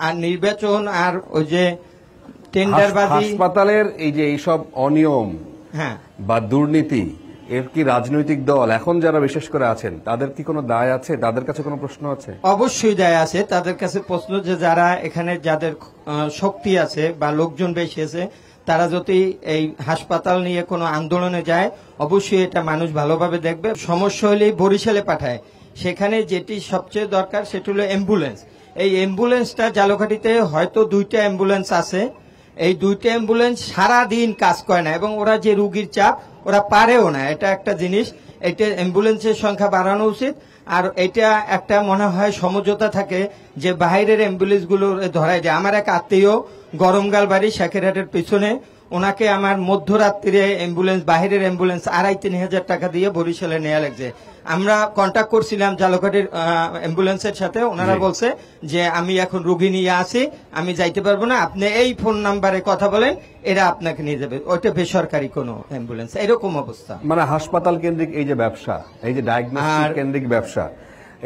আর নির্বাচন আর ওই যে টেন্ডারবাজি, হাসপাতালের এই যে এইসব অনিয়ম বা দুর্নীতি, এর কি রাজনৈতিক দল এখন যারা বিশেষ করে আছেন তাদের কি কোনো দায় আছে, তাদের কাছে কোনো প্রশ্ন আছে? অবশ্যই দায় আছে তাদের কাছে প্রশ্ন, যে যারা এখানে যাদের শক্তি আছে বা লোকজন বেশি আছে, তারা যদি এই হাসপাতাল নিয়ে কোনো আন্দোলনে যায় অবশ্যই এটা মানুষ ভালোভাবে দেখবে। সমস্যা হলেই বরিশালে পাঠায়, সেখানে যেটি সবচেয়ে দরকার সেটি হলো অ্যাম্বুলেন্স। এই অ্যাম্বুলেন্সটা ঝালকাঠিতে হয়তো 2টা অ্যাম্বুলেন্স আছে, এই 2টা অ্যাম্বুলেন্স সারাদিন কাজ করে না এবং ওরা যে রুগীর চাপ ওরা পারেও না। এটা একটা জিনিস, এটা অ্যাম্বুলেন্সের সংখ্যা বাড়ানো উচিত। আর এটা একটা মনে হয় সমঝোতা থাকে যে বাইরের অ্যাম্বুলেন্স গুলো ধরাই যায়। আমার এক আত্মীয় গরমগাল বাড়ি শেখেরহাটের পিছনে, ওনাকে আমার মধ্যরাত্রিরে অ্যাম্বুলেন্স, বাহিরের অ্যাম্বুলেন্স 2,5-3 হাজার টাকা দিয়ে বরিশালে নেওয়া লাগছে। আমরা কন্ট্যাক্ট করছিলাম ঝালকাঠির অ্যাম্বুলেন্সের সাথে, ওনারা বলছে যে আমি এখন রুগী নিয়ে আসি, আমি যাইতে পারবো না, আপনি এই ফোন নাম্বারে কথা বলেন, এরা আপনাকে নিয়ে যাবে। ওইটা বেসরকারি কোনো অ্যাম্বুলেন্স, এরকম অবস্থা। মানে হাসপাতাল কেন্দ্রিক এই যে ব্যবসা, এই যে ডায়াগনস্টিক কেন্দ্রিক ব্যবসা,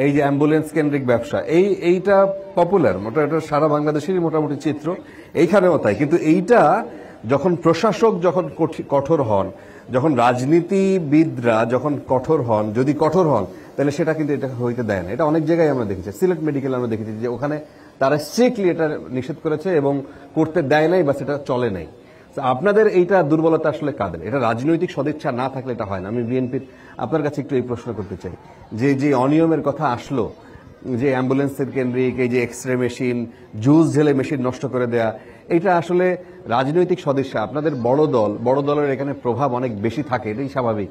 এই যে অ্যাম্বুলেন্স কেন্দ্রিক ব্যবসা, এইটা পপুলার, এটা সারা বাংলাদেশেরই মোটামুটি চিত্র, এইখানেও তাই। কিন্তু এইটা যখন প্রশাসক যখন কঠোর হন, যখন রাজনীতিবিদরা যখন কঠোর হন, যদি কঠোর হন, তাহলে সেটা কিন্তু এটা হইতে দেয় না। এটা অনেক জায়গায় আমরা দেখেছি, সিলেট মেডিকেল আমরা দেখেছি যে ওখানে তারা স্ট্রিক্টলি এটা নিষেধ করেছে এবং করতে দেয় নাই বা সেটা চলে নাই। আপনাদের এইটা দুর্বলতা আসলে কাদের? এটা রাজনৈতিক সদিচ্ছা না থাকলে এটা হয় না। আমি বিএনপির আপনার কাছে একটু এই প্রশ্ন করতে চাই যে অনিয়মের কথা আসলো, যে অ্যাম্বুলেন্সের কেন্দ্রিক, এই যে এক্সরে মেশিন, জুস ঢেলে মেশিন নষ্ট করে দেয়া, এটা আসলে রাজনৈতিক সদিচ্ছা। আপনাদের বড় দলের এখানে প্রভাব অনেক বেশি থাকে, এটাই স্বাভাবিক।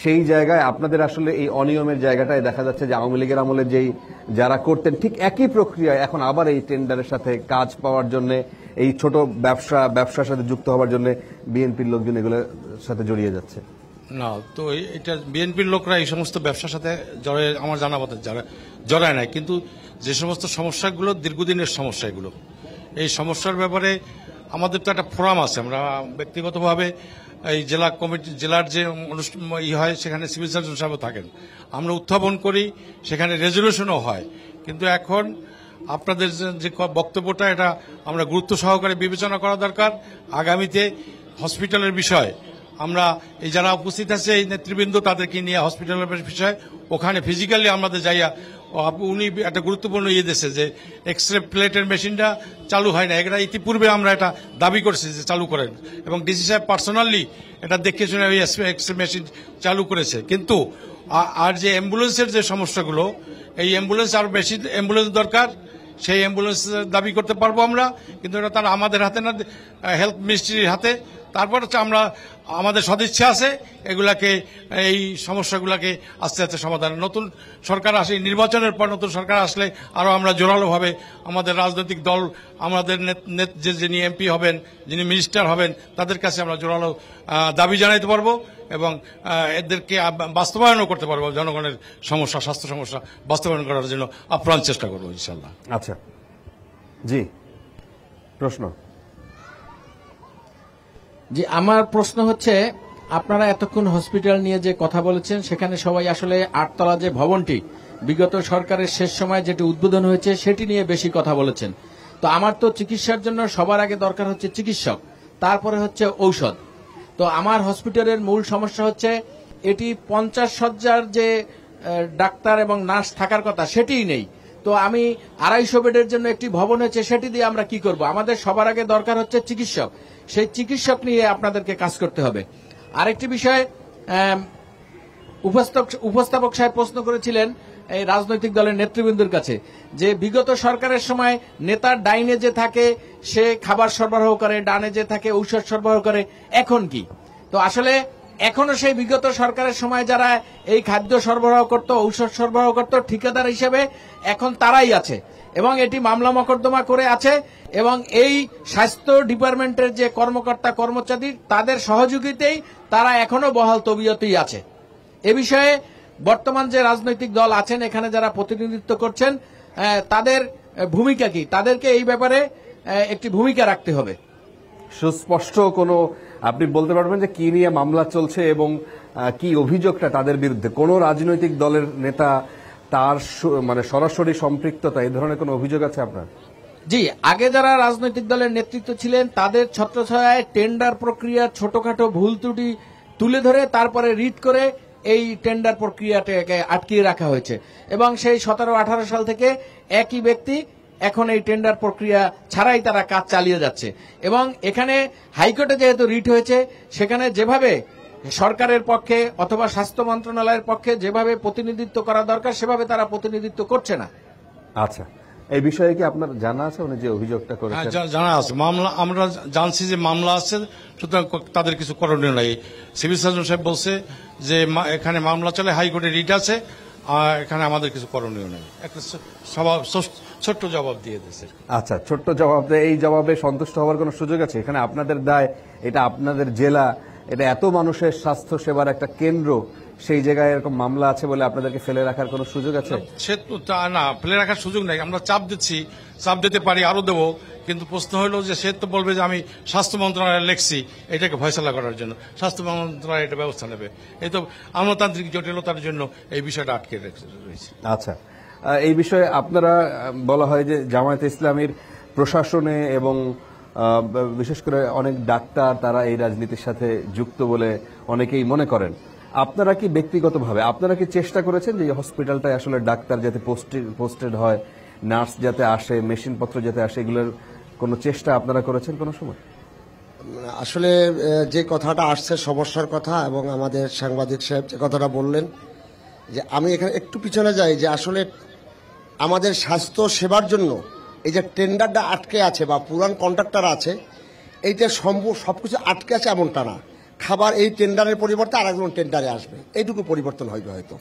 সেই জায়গায় আপনাদের আসলে এই অনিয়মের জায়গাটায় দেখা যাচ্ছে যে আওয়ামী লীগের আমলে যেই যারা করতেন ঠিক একই প্রক্রিয়ায় এখন আবার এই টেন্ডারের সাথে কাজ পাওয়ার জন্য, এই ছোট ব্যবসার সাথে যুক্ত হওয়ার জন্য বিএনপির লোকজন এগুলোর সাথে জড়িয়ে যাচ্ছে। না, তো এটা বিএনপির লোকরা এই সমস্ত ব্যবসার সাথে আমার জানা মতে জড়ায় নাই, কিন্তু যে সমস্ত সমস্যাগুলো দীর্ঘদিনের সমস্যা, এগুলো এই সমস্যার ব্যাপারে আমাদের তো একটা ফোরাম আছে। আমরা ব্যক্তিগতভাবে এই জেলা কমিটি, জেলার যে অনুষ্ঠান হয় সেখানে সিভিল সার্জন সাহেব থাকেন, আমরা উত্থাপন করি, সেখানে রেজলিউশনও হয়। কিন্তু এখন আপনাদের যে বক্তব্যটা, এটা আমরা গুরুত্ব সহকারে বিবেচনা করা দরকার। আগামীতে হসপিটালের বিষয় আমরা এই যারা উপস্থিত আছে এই নেতৃবৃন্দ, তাদেরকে নিয়ে হসপিটালের বিষয় ওখানে ফিজিক্যালি আমাদের যাইয়া, উনি একটা গুরুত্বপূর্ণ দিয়েছে যে এক্সরে প্লেটের মেশিনটা চালু হয় না, এটা ইতিপূর্বে আমরা এটা দাবি করছি যে চালু করেন, এবং ডিসি সাহেব পার্সোনালি এটা দেখে শুনে ওই এক্সরে মেশিন চালু করেছে। কিন্তু আর যে অ্যাম্বুলেন্সের যে সমস্যাগুলো, এই অ্যাম্বুলেন্স আরো বেশি অ্যাম্বুলেন্স দরকার, সেই অ্যাম্বুলেন্স দাবি করতে পারবো আমরা, কিন্তু এটা তারা আমাদের হাতে না, হেলথ মিনিস্ট্রির হাতে। তারপর হচ্ছে আমরা, আমাদের সদিচ্ছা আছে এগুলাকে, এই সমস্যাগুলাকে আস্তে আস্তে সমাধান। নতুন সরকার আসে, নির্বাচনের পর নতুন সরকার আসলে আরো আমরা জোরালোভাবে আমাদের রাজনৈতিক দল, আমাদের যিনি এমপি হবেন, যিনি মিনিস্টার হবেন, তাদের কাছে আমরা জোরালো দাবি জানাইতে পারবো এবং এদেরকে বাস্তবায়নও করতে পারবো। জনগণের সমস্যা, স্বাস্থ্য সমস্যা বাস্তবায়ন করার জন্য আপ্রাণ চেষ্টা করবো ইনশাল্লাহ। আচ্ছা, জি, প্রশ্ন। জি, আমার প্রশ্ন হচ্ছে, আপনারা এতক্ষণ হসপিটাল নিয়ে যে কথা বলেছেন, সেখানে সবাই আসলে 8 তলা যে ভবনটি বিগত সরকারের শেষ সময় যেটি উদ্বোধন হয়েছে সেটি নিয়ে বেশি কথা বলেছেন। তো আমার তো চিকিৎসার জন্য সবার আগে দরকার হচ্ছে চিকিৎসক, তারপরে হচ্ছে ঔষধ। তো আমার হসপিটালের মূল সমস্যা হচ্ছে এটি 50 শয্যার যে ডাক্তার এবং নার্স থাকার কথা সেটিই নেই। তো আমি 250 বেডের জন্য একটি ভবন হয়েছে, সেটি দিয়ে আমরা কি করব? আমাদের সবার আগে দরকার হচ্ছে চিকিৎসক, সেই চিকিৎসক নিয়ে আপনাদেরকে কাজ করতে হবে। আরেকটি বিষয়, উপস্থাপক সাহেব প্রশ্ন করেছিলেন এই রাজনৈতিক দলের নেতৃবৃন্দের কাছে যে বিগত সরকারের সময় নেতার ডাইনে যে থাকে সে খাবার সরবরাহ করে, ডানে যে থাকে ঔষধ সরবরাহ করে, এখন কি? তো আসলে এখনো সেই বিগত সরকারের সময় যারা এই খাদ্য সরবরাহ করত, ঔষধ সরবরাহ করত, ঠিকাদার হিসেবে এখন তারাই আছে এবং এটি মামলা মোকদ্দমা করে আছে, এবং এই স্বাস্থ্য ডিপার্টমেন্টের যে কর্মকর্তা কর্মচারী তাদের সহযোগিতায় তারা এখনো বহাল তবিয়তেই আছে। এ বিষয়ে বর্তমান যে রাজনৈতিক দল আছেন এখানে যারা প্রতিনিধিত্ব করছেন, তাদের ভূমিকা কি? তাদেরকে এই ব্যাপারে একটি ভূমিকা রাখতে হবে। সুস্পষ্ট কোনো আপনি বলতে পারবেন যে কি নিয়ে মামলা চলছে এবং কি অভিযোগটা তাদের বিরুদ্ধে? কোন রাজনৈতিক দলের নেতা তার মানে সরাসরি সম্পৃক্ততা, এই ধরনের কোনো অভিযোগ আছে আপনার? জি, আগে যারা রাজনৈতিক দলের নেতৃত্ব ছিলেন তাদের ছত্রছায়ায় টেন্ডার প্রক্রিয়া ছোটখাটো ভুল ত্রুটি তুলে ধরে তারপরে রিট করে এই টেন্ডার প্রক্রিয়াটাকে আটকিয়ে রাখা হয়েছে এবং সেই 17-18 সাল থেকে একই ব্যক্তি এখন এই টেন্ডার প্রক্রিয়া ছাড়াই তারা কাজ চালিয়ে যাচ্ছে। এবং এখানে হাইকোর্টে যেহেতু রিট হয়েছে, সেখানে যেভাবে সরকারের পক্ষে অথবা স্বাস্থ্য মন্ত্রণালয়ের পক্ষে যেভাবে প্রতিনিধিত্ব করা দরকার সেভাবে তারা প্রতিনিধিত্ব করছে না। আচ্ছা, এই বিষয়ে কি আপনার জানা আছে, উনি যে অভিযোগটা করেছেন? জানা আছে, মামলা আমরা জানছি যে মামলা আছে, সুতরাং তাদের কিছু করণীয় নাই। সিভিল সার্জন সাহেব বলছে যে এখানে মামলা চলে, হাইকোর্টে রিট আছে, আর এখানে আমাদের কিছু করণীয় নেই। একটা ছোট্ট জবাব দিয়ে দিয়েছে। আচ্ছা, ছোট্ট জবাব দেয়, এই জবাবে সন্তুষ্ট হওয়ার কোনো সুযোগ আছে? এখানে আপনাদের দায়, এটা আপনাদের জেলা, এটা এত মানুষের স্বাস্থ্য সেবার একটা কেন্দ্র, সেই জায়গায় এরকম মামলা আছে বলে আপনাদেরকে ফেলে রাখার কোনো সুযোগ আছে? সে তো না, ফেলে রাখার সুযোগ নেই। আমরা চাপ দিচ্ছি, চাপ দিতে পারি, আরো দেবো, কিন্তু প্রশ্ন হলো যে সে তো বলবে যে আমি স্বাস্থ্য মন্ত্রণালয়ে লিখছি এটাকে ফয়সালা করার জন্য, স্বাস্থ্য মন্ত্রণালয় এটা ব্যবস্থা নেবে। এই তো আমলাতান্ত্রিক জটিলতার জন্য এই বিষয়টা আটকে রয়েছে। আচ্ছা, এই বিষয়ে আপনারা, বলা হয় যে জামায়াতে ইসলামীর প্রশাসনে এবং বিশেষ করে অনেক ডাক্তার তারা এই রাজনীতির সাথে যুক্ত বলে অনেকেই মনে করেন। আপনারা কি ব্যক্তিগতভাবে আপনারা কি চেষ্টা করেছেন যে এই হসপিটালটায় আসলে ডাক্তার যাতে পোস্টেড হয়, নার্স যাতে আসে, মেশিনপত্র যাতে আসে, এগুলোর কোনো চেষ্টা আপনারা করেছেন কোনো সময়? আসলে যে কথাটা আসছে সমস্যার কথা, এবং আমাদের সাংবাদিক সাহেব যে কথাটা বললেন, যে আমি এখানে একটু পিছনে যাই, যে আসলে আমাদের স্বাস্থ্য সেবার জন্য এই যে টেন্ডারটা আটকে আছে বা পুরান কন্ট্রাক্টর আছে, এইটা সবকিছু আটকে আছে এমনটা না। খাবার এই টেন্ডারের পরিবর্তে আরেকজন টেন্ডারে আসবে, এইটুকু পরিবর্তন হইবে হয়তো।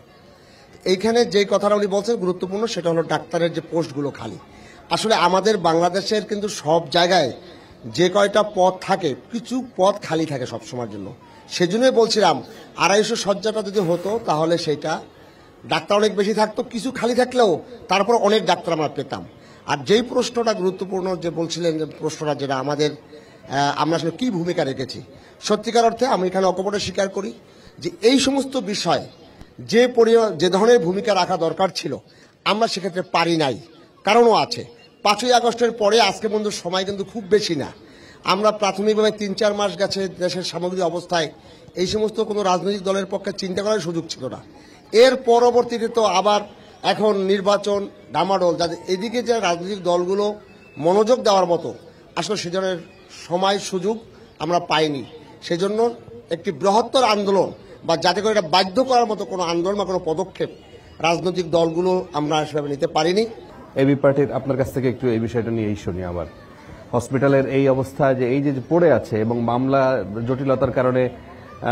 এইখানে যে কথাটা উনি বলছেন গুরুত্বপূর্ণ, সেটা হলো ডাক্তারের যে পোস্টগুলো খালি। আসলে আমাদের বাংলাদেশের কিন্তু সব জায়গায় যে কয়টা পদ থাকে, কিছু পদ খালি থাকে সবসময়ের জন্য। সেজন্যই বলছিলাম 250 শয্যাটা যদি হতো তাহলে সেটা ডাক্তার অনেক বেশি থাকতো, কিছু খালি থাকলেও তারপর অনেক ডাক্তার আমরা পেতাম। আর যেই প্রশ্নটা গুরুত্বপূর্ণ যে বলছিলেন, যে প্রশ্নটা যেটা আমাদের, আমরা আসলে কি ভূমিকা রেখেছি, সত্যিকার অর্থে আমি এখানে অকপটে স্বীকার করি যে এই সমস্ত বিষয় যে ধরনের ভূমিকা রাখা দরকার ছিল আমরা সেক্ষেত্রে পারি নাই। কারণও আছে, 5ই আগস্টের পরে আজকে পর্যন্ত সময় কিন্তু খুব বেশি না। আমরা প্রাথমিকভাবে 3-4 মাস গেছে দেশের সামগ্রিক অবস্থায় এই সমস্ত কোনো রাজনৈতিক দলের পক্ষে চিন্তা করার সুযোগ ছিল না। এর পরবর্তীতে তো আবার এখন নির্বাচন ডামাডোল, যাদের এদিকে যে রাজনৈতিক দলগুলো মনোযোগ দেওয়ার মতো আসলে সে ধরনের সময় সুযোগ আমরা পাইনি। সেজন্য একটি বৃহত্তর আন্দোলন বা যাতে করে এটা বাধ্য করার মতো কোনো আন্দোলন বা কোনো পদক্ষেপ রাজনৈতিক দলগুলো আমরা সেভাবে নিতে পারিনি। এবি পার্টির আপনার কাছ থেকে একটু এই বিষয়টা নিয়েই শুনি। আবার হসপিটালের এই অবস্থা, যে এই যে পড়ে আছে এবং মামলা জটিলতার কারণে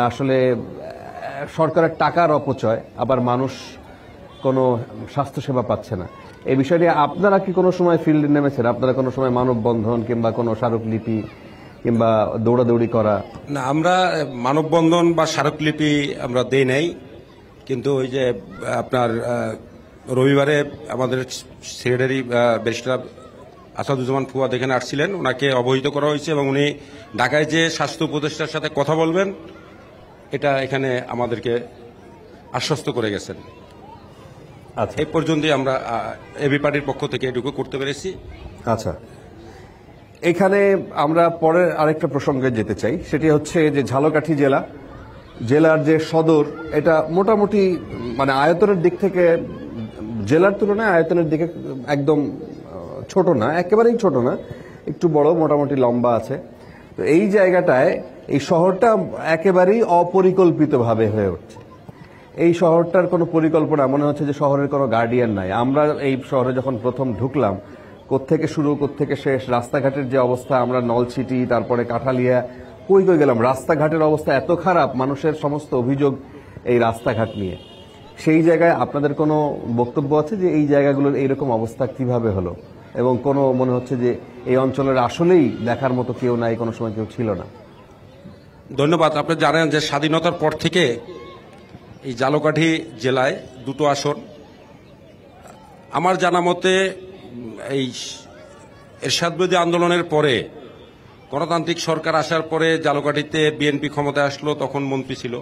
আসলে সরকারের টাকার অপচয়, আবার মানুষ কোনো স্বাস্থ্যসেবা পাচ্ছে না, এই বিষয় নিয়ে আপনারা কি কোনো সময় ফিল্ডে নেমেছেন? আপনারা কোনো সময় মানববন্ধন কিংবা কোনো স্মারকলিপি কিংবা দৌড়াদৌড়ি করা? না, আমরা মানববন্ধন বা স্মারকলিপি আমরা দেই নাই, কিন্তু ওই যে আপনার রবিবারে আমাদের সেক্রেটারি ব্যারিস্টার আসাদুজ্জামান ফুয়াদ এখানে আসছিলেন, ওনাকে অবহিত করা হয়েছে এবং উনি ঢাকায় যে স্বাস্থ্য উপদেষ্টার সাথে কথা বলবেন এটা এখানে আমাদেরকে আশ্বস্ত করে গেছেন। আচ্ছা, এই পর্যন্তই আমরা এবি পার্টির পক্ষ থেকে এটুকু করতে পেরেছি। আচ্ছা, এখানে আমরা পরের আরেকটা প্রসঙ্গে যেতে চাই, সেটি হচ্ছে যে ঝালকাঠি জেলার যে সদর, এটা মোটামুটি মানে আয়তনের দিক থেকে জেলার তুলনায় আয়তনের দিকে একদম ছোট না, একেবারেই ছোট না, একটু বড়, মোটামুটি লম্বা আছে। তো এই জায়গাটায় এই শহরটা একেবারেই অপরিকল্পিতভাবে হয়ে উঠছে। এই শহরটার কোনো পরিকল্পনা, মনে হচ্ছে যে শহরের কোনো গার্ডিয়ান নাই। আমরা এই শহরে যখন প্রথম ঢুকলাম, কোত্থেকে শুরু কোত্থেকে শেষ, রাস্তাঘাটের যে অবস্থা, আমরা নলছিটি, তারপরে কাঠালিয়া, কই গেলাম, রাস্তাঘাটের অবস্থা এত খারাপ, মানুষের সমস্ত অভিযোগ এই রাস্তাঘাট নিয়ে। সেই জায়গায় আপনাদের কোনো বক্তব্য আছে যে এই জায়গাগুলোর এইরকম অবস্থা কিভাবে হলো, এবং কোনো মনে হচ্ছে যে এই অঞ্চলের আসলেই দেখার মতো কেউ নাই, কোনো সময় কেউ ছিল না? ধন্যবাদ। আপনি জানেন যে স্বাধীনতার পর থেকে এই ঝালকাঠি জেলায় 2টো আসন, আমার জানা মতে এই এরশাদবিরোধী আন্দোলনের পরে গণতান্ত্রিক সরকার আসার পরে ঝালকাঠিতে বিএনপি ক্ষমতায় আসলো, তখন মন্ত্রী ছিল।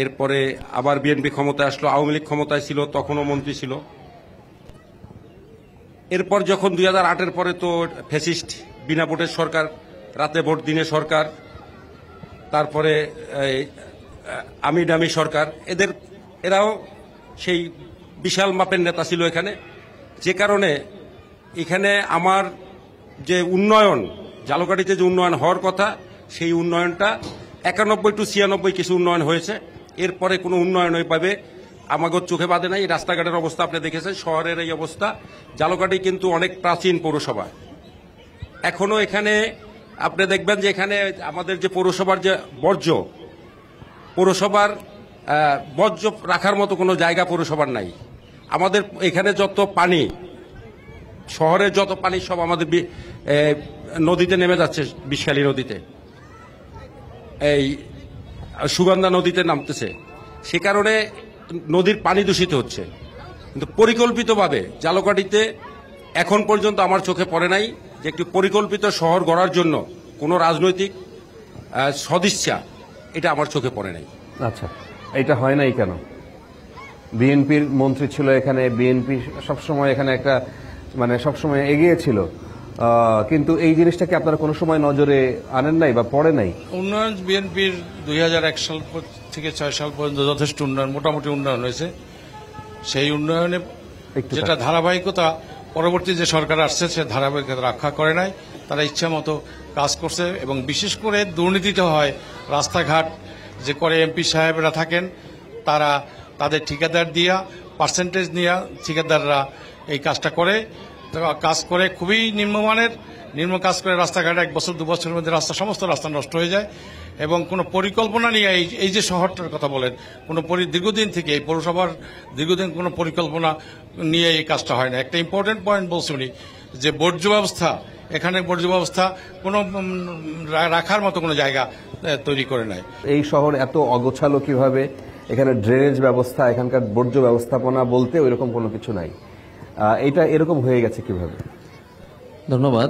এরপরে আবার বিএনপি ক্ষমতায় আসলো, আওয়ামী লীগ ক্ষমতায় ছিল, তখনও মন্ত্রী ছিল। এরপর যখন 2008-এর পরে তো ফ্যাসিস্ট বিনা ভোটের সরকার, রাতে ভোট দিনে সরকার, তারপরে আমি ডামি সরকার, এরাও সেই বিশাল মাপের নেতা ছিল এখানে, যে কারণে এখানে আমার যে উন্নয়ন, ঝালকাঠিতে যে উন্নয়ন হওয়ার কথা, সেই উন্নয়নটা 91 to 96 কিছু উন্নয়ন হয়েছে। এরপরে কোনো উন্নয়ন পাবে আমাকে চোখে বাঁধে নাই। রাস্তাঘাটের অবস্থা আপনি দেখেছেন, শহরের এই অবস্থা। ঝালকাঠি কিন্তু অনেক প্রাচীন পৌরসভা, এখনো এখানে আপনি দেখবেন যে এখানে আমাদের যে পৌরসভার যে পৌরসভার বর্জ্য রাখার মতো কোনো জায়গা পৌরসভার নাই। আমাদের এখানে যত পানি, শহরের যত পানি সব আমাদের নদীতে নেমে যাচ্ছে, বিষখালী নদীতে, এই সুগন্ধা নদীতে নামতেছে। সে কারণে নদীর পানি দূষিত হচ্ছে। কিন্তু পরিকল্পিতভাবে ঝালকাঠিতে এখন পর্যন্ত আমার চোখে পড়ে নাই যে একটি পরিকল্পিত শহর গড়ার জন্য কোনো রাজনৈতিক সদিচ্ছা, এটা আমার চোখে পড়ে নাই। আচ্ছা, এটা হয় নাই কেন? বিএনপির মন্ত্রী ছিল এখানে, বিএনপি সবসময় এখানে একটা মানে সবসময় এগিয়ে ছিল, কিন্তু এই জিনিসটাকে আপনারা কোনো সময় নজরে আনেন নাই বা পড়ে নাই? উন্নয়ন বিএনপির 2001 সাল থেকে 6 সাল পর্যন্ত যথেষ্ট উন্নয়ন, মোটামুটি উন্নয়ন হয়েছে। সেই উন্নয়নে যেটা ধারাবাহিকতা, পরবর্তী যে সরকার আসছে সে ধারাবাহিকতা রক্ষা করে নাই। তারা ইচ্ছা মতো কাজ করছে এবং বিশেষ করে দুর্নীতিতে হয়। রাস্তাঘাট যে করে এমপি সাহেবরা থাকেন, তারা তাদের ঠিকাদার দিয়া পার্সেন্টেজ নিয়ে ঠিকাদাররা এই কাজটা করে, কাজ করে খুবই নিম্ন কাজ করে। রাস্তাঘাট 1 বছর 2 বছরের মধ্যে সমস্ত রাস্তা নষ্ট হয়ে যায় এবং কোনো পরিকল্পনা নিয়ে এই যে শহরটার কথা বলেন, কোনো দীর্ঘদিন থেকে এই পৌরসভার দীর্ঘদিন কোনো পরিকল্পনা নিয়ে এই কাজটা হয় না। একটা ইম্পর্টেন্ট পয়েন্ট বলছি উনি, যে বর্জ্য ব্যবস্থা, এখানে বর্জ্য ব্যবস্থা কোনো রাখার মতো কোনো জায়গা তৈরি করে নাই। এই শহর এত অগোছালো কিভাবে? এখানে ড্রেনেজ ব্যবস্থা, এখানকার বর্জ্য ব্যবস্থাপনা বলতে ওইরকম কোনো কিছু নাই। এটা এরকম হয়ে গেছে কিভাবে? ধন্যবাদ।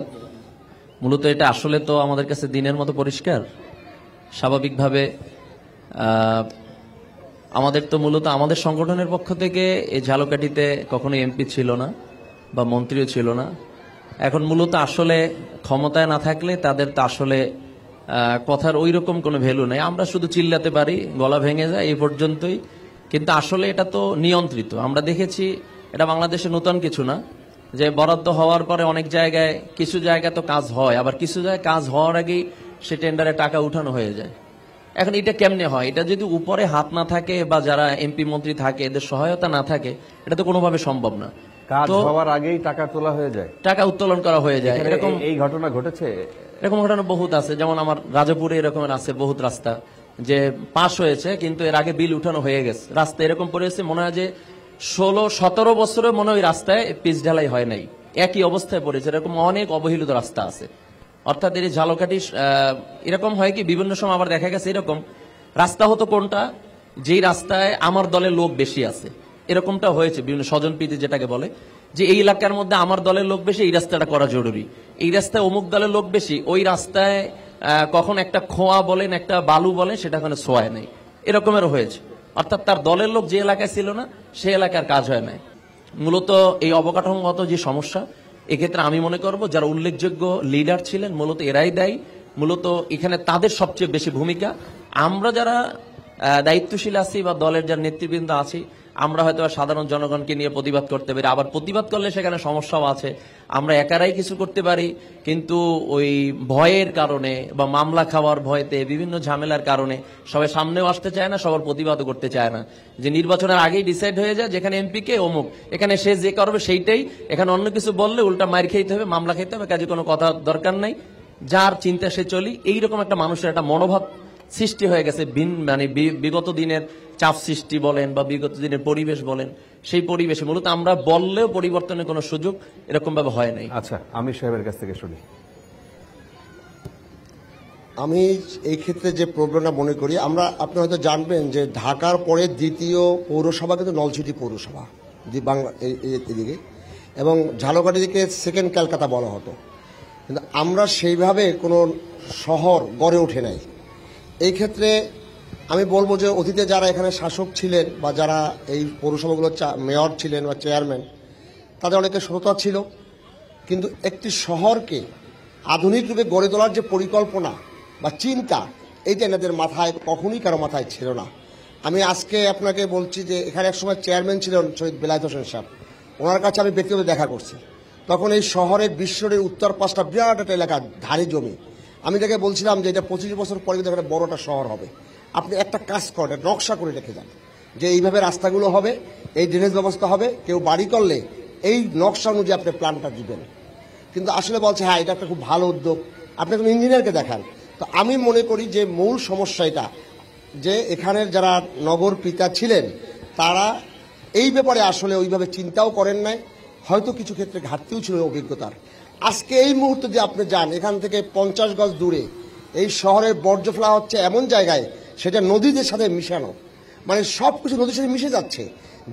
মূলত এটা আসলে তো আমাদের কাছে দিনের মতো পরিষ্কার। স্বাভাবিকভাবে আমাদের তো মূলত আমাদের সংগঠনের পক্ষ থেকে এই ঝালকাঠিতে কখনো এমপি ছিল না বা মন্ত্রীও ছিল না। এখন মূলত আসলে ক্ষমতায় না থাকলে তাদের তো আসলে কথার ওই রকম কোনো ভ্যালু নেই। আমরা শুধু চিল্লাতে পারি, গলা ভেঙে যায়, এই পর্যন্তই। কিন্তু আসলে এটা তো নিয়ন্ত্রিত। আমরা দেখেছি এটা বাংলাদেশে নতুন কিছু না, যে বরাদ্দ হওয়ার পরে অনেক জায়গায় কিছু জায়গায় তো কাজ হয়, আবার কিছু জায়গায় কাজ হওয়ার আগেই সে টেন্ডারে টাকা উঠানো হয়ে যায়। এখন এটা কেমনে হয়? এটা যদি উপরে হাত না থাকে বা যারা এমপি মন্ত্রী থাকে এদের সহায়তা না থাকে, এটা তো কোনোভাবে সম্ভব না। কাজ হওয়ার আগেই টাকা তোলা হয়ে যায়, টাকা উত্তোলন করা হয়ে যায়। এরকম এই ঘটনা ঘটেছে, এরকম ঘটনা বহুত আছে। যেমন আমার রাজাপুরে এরকমের আছে বহুত রাস্তা, যে পাস হয়েছে কিন্তু এর আগে বিল উঠানো হয়ে গেছে। রাস্তা এরকম পড়েছে, মনে হয় যে 16-17 বছরে মনে হয় রাস্তায় পিচ ঢালাই হয় নাই, একই অবস্থায় পড়েছে। এরকম অনেক অবহেলিত রাস্তা আছে। অর্থাৎ এই ঝালকাঠি এরকম হয় কি, বিভিন্ন সময় আবার দেখা গেছে এরকম রাস্তা হতো কোনটা, যেই রাস্তায় আমার দলের লোক বেশি আছে, এরকমটা হয়েছে। বিভিন্ন স্বজনপ্রীতি যেটাকে বলে, যে এই এলাকার মধ্যে আমার দলের লোক বেশি, এই রাস্তাটা করা জরুরি। এই রাস্তায় অমুক দলের লোক বেশি, ওই রাস্তায় কখন একটা খোয়া বলেন, একটা বালু বলেন, সেটা ওখানে ছোঁয়ায় নেই, এরকমেরও হয়েছে। অর্থাৎ তার দলের লোক যে এলাকায় ছিল না, সেই এলাকার কাজ হয় নাই। মূলত এই অবকাঠামোগত যে সমস্যা, এক্ষেত্রে আমি মনে করব যারা উল্লেখযোগ্য লিডার ছিলেন মূলত এরাই দায়ী। মূলত এখানে তাদের সবচেয়ে বেশি ভূমিকা। আমরা যারা দায়িত্বশীল আছি বা দলের যারা নেতৃবৃন্দ আছি, আমরা হয়তো সাধারণ জনগণকে নিয়ে প্রতিবাদ করতে পারি, আবার প্রতিবাদ করলে সেখানে সমস্যাও আছে। আমরা একারাই কিছু করতে পারি, কিন্তু ওই ভয়ের কারণে বা মামলা খাওয়ার ভয়তে, বিভিন্ন ঝামেলার কারণে সবাই সামনেও আসতে চায় না, সবার প্রতিবাদও করতে চায় না। যে নির্বাচনের আগেই ডিসাইড হয়ে যায় যেখানে এমপি কে অমুক, এখানে সে যে করবে সেইটাই, এখানে অন্য কিছু বললে উল্টা মার খেতে হবে, মামলা খেতে হবে, কাজে কোনো কথা দরকার নাই, যার চিন্তা সে চলি। এইরকম একটা মানুষের একটা মনোভাব সৃষ্টি হয়ে গেছে। মানে বিগত দিনের চাপ সৃষ্টি বলেন বা বিগত দিনের পরিবেশ বলেন, সেই পরিবেশে মূলত আমরা বললেও পরিবর্তনের কোনো সুযোগ এরকম ভাবে হয় নাই। আচ্ছা, আমির সাহেবের কাছ থেকে শুনি। আমি এই ক্ষেত্রে যে প্রবলেমটা মনে করি, আপনি হয়তো জানবেন যে ঢাকার পরে দ্বিতীয় পৌরসভা কিন্তু নলছিটি পৌরসভা বাংলা এদিকে, এবং ঝালকাঠিকে সেকেন্ড ক্যালকাটা বলা হতো। কিন্তু আমরা সেইভাবে কোনো শহর গড়ে ওঠে নাই। এই ক্ষেত্রে আমি বলবো যে অতীতে যারা এখানে শাসক ছিলেন বা যারা এই পৌরসভাগুলোর মেয়র ছিলেন বা চেয়ারম্যান, তাদের অনেকে সততা ছিল, কিন্তু একটি শহরকে আধুনিক রূপে গড়ে তোলার যে পরিকল্পনা বা চিন্তা, এইটা এনাদের মাথায় কখনোই কারো মাথায় ছিল না। আমি আজকে আপনাকে বলছি যে এখানে একসময় চেয়ারম্যান ছিলেন শহীদ বেলায়েত হোসেন সাহেব, ওনার কাছে আমি ব্যক্তিগত দেখা করছি। তখন এই শহরের বিশ্বরের উত্তর পাশটা বিরাট একটা এলাকা, ধারে জমি। আমি তাকে বলছিলাম যে এটা 25 বছর পরে কিন্তু একটা বড় একটা শহর হবে, আপনি একটা কাজ করেন, নকশা করে রেখে যান যে এইভাবে রাস্তাগুলো হবে, এই ড্রেনেজ ব্যবস্থা হবে, কেউ বাড়ি করলে এই নকশা অনুযায়ী আপনি প্ল্যানটা দিবেন। কিন্তু আসলে বলছে হ্যাঁ এটা একটা খুব ভালো উদ্যোগ, আপনি কোনো ইঞ্জিনিয়ারকে দেখান। তো আমি মনে করি যে মূল সমস্যা এটা যে এখানের যারা নগর পিতা ছিলেন তারা এই ব্যাপারে আসলে ওইভাবে চিন্তাও করেন নাই, হয়তো কিছু ক্ষেত্রে ঘাটতিও ছিল অভিজ্ঞতার। আজকে এই মুহূর্তে যে আপনি যান এখান থেকে 50 গজ দূরে এই শহরের বর্জ্য ফেলা হচ্ছে এমন জায়গায় সেটা নদীদের সাথে মিশানো, মানে সব কিছু নদীর সাথে মিশে যাচ্ছে।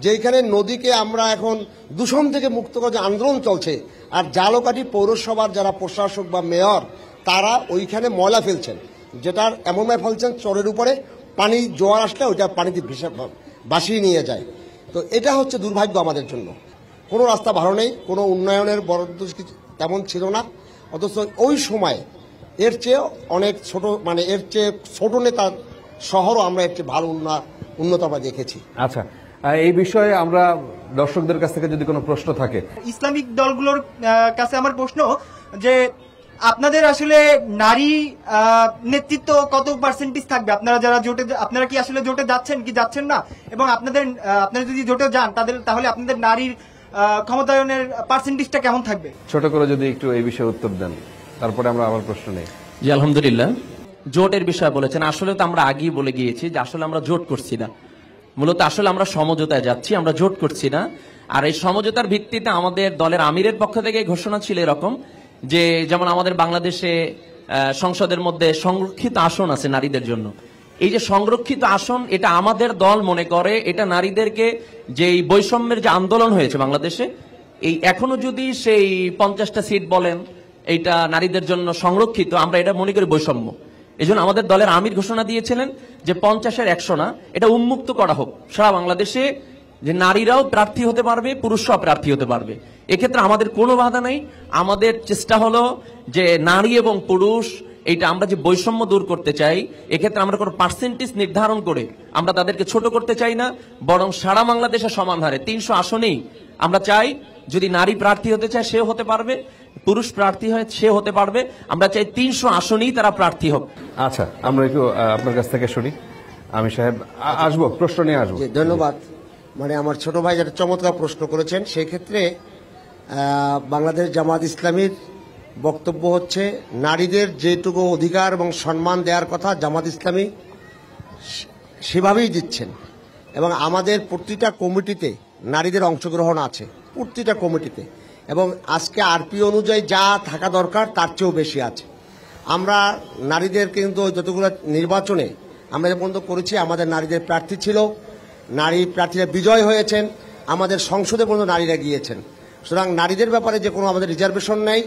যেখানে নদীকে আমরা এখন দূষণ থেকে মুক্ত করার যে আন্দোলন চলছে, আর ঝালকাঠি পৌরসভার যারা প্রশাসক বা মেয়র তারা ওইখানে ময়লা ফেলছেন, যেটার এমনভাবে ফেলছেন চরের উপরে পানি জোয়ার আসলে ওইটা পানিতে ভাসিয়ে নিয়ে যায়। তো এটা হচ্ছে দুর্ভাগ্য আমাদের জন্য। কোনো রাস্তা ভালো নেই, কোনো উন্নয়নের বরাদ্দ তেমন ছিল না, অথচ ওই সময় এর চেয়ে অনেক ছোট, মানে এর চেয়ে ছোট নেতার শহরও আমরা একটি ভালো উন্নত আমরা দেখেছি। আচ্ছা, এই বিষয়ে আমরা দর্শকদের কাছ থেকে যদি কোনো প্রশ্ন থাকে। ইসলামিক দলগুলোর কাছে আমার প্রশ্ন যে আপনাদের আসলে নারী নেতৃত্ব কত পার্সেন্টেজ থাকবে? আপনারা যারা জোটে, আপনারা কি আসলে জোটে যাচ্ছেন কি যাচ্ছেন না? এবং আপনারা যদি জোটে যান তাহলে আপনাদের নারীর ক্ষমতায়নের পার্সেন্টেজটা কেমন থাকবে? ছোট করে যদি একটু এই বিষয়ে উত্তর দেন, তারপরে আমরা আবার প্রশ্ন নেই। জি আলহামদুলিল্লাহ, জোটের বিষয়ে বলেছেন। আসলে তো আমরা আগেই বলে গিয়েছি যে আসলে আমরা জোট করছি না, মূলত আসলে আমরা সমঝোতায় যাচ্ছি, আমরা জোট করছি না। আর এই সমঝোতার ভিত্তিতে আমাদের দলের আমিরের পক্ষ থেকে ঘোষণা ছিল এরকম যে যেমন আমাদের বাংলাদেশে সংসদের মধ্যে সংরক্ষিত আসন আছে নারীদের জন্য। এই যে সংরক্ষিত আসন, এটা আমাদের দল মনে করে এটা নারীদেরকে যে বৈষম্যের যে আন্দোলন হয়েছে বাংলাদেশে, এই এখনো যদি সেই 50টা সিট বলেন এইটা নারীদের জন্য সংরক্ষিত, আমরা এটা মনে করি বৈষম্য। এই জন্য আমাদের দলের আমির ঘোষণা দিয়েছিলেন যে 50-এর 100 না, এটা উন্মুক্ত করা হোক সারা বাংলাদেশে, যে নারীরাও প্রার্থী হতে পারবে, পুরুষরাও প্রার্থী হতে পারবে। এক্ষেত্রে আমাদের কোনো বাধা নেই। আমাদের চেষ্টা হলো যে নারী এবং পুরুষ এইটা আমরা যে বৈষম্য দূর করতে চাই, এক্ষেত্রে আমরা কোনো পার্সেন্টেজ নির্ধারণ করে আমরা তাদেরকে ছোট করতে চাই না, বরং সারা বাংলাদেশে সমান হারে 300 আসনেই আমরা চাই যদি নারী প্রার্থী হতে চায় সেও হতে পারবে, পুরুষ প্রার্থী হয় সে হতে পারবে। আমরা চাই 300 আসনেই তারা প্রার্থী হোক। আচ্ছা, আমরা একটু আপনার কাছ থেকে শুনি। আমি সাহেব আসবো, প্রশ্ন নিয়ে আসবো। ধন্যবাদ। মানে আমার ছোট ভাই যেটা চমৎকার প্রশ্ন করেছেন, সেই ক্ষেত্রে বাংলাদেশ জামাত ইসলামীর বক্তব্য হচ্ছে নারীদের যেটুকু অধিকার এবং সম্মান দেওয়ার কথা জামাত ইসলামী সেভাবেই দিচ্ছেন, এবং আমাদের প্রতিটা কমিটিতে নারীদের অংশগ্রহণ আছে, প্রতিটা কমিটিতে, এবং আজকে আরপি অনুযায়ী যা থাকা দরকার তার চেয়েও বেশি আছে। আমরা নারীদের কিন্তু যতগুলো নির্বাচনে আমরা যে পর্যন্ত করেছি, আমাদের নারীদের প্রার্থী ছিল, নারী প্রার্থীরা বিজয় হয়েছেন, আমাদের সংসদে পর্যন্ত নারীরা গিয়েছেন। সুতরাং নারীদের ব্যাপারে যে কোনো আমাদের রিজার্ভেশন নেই।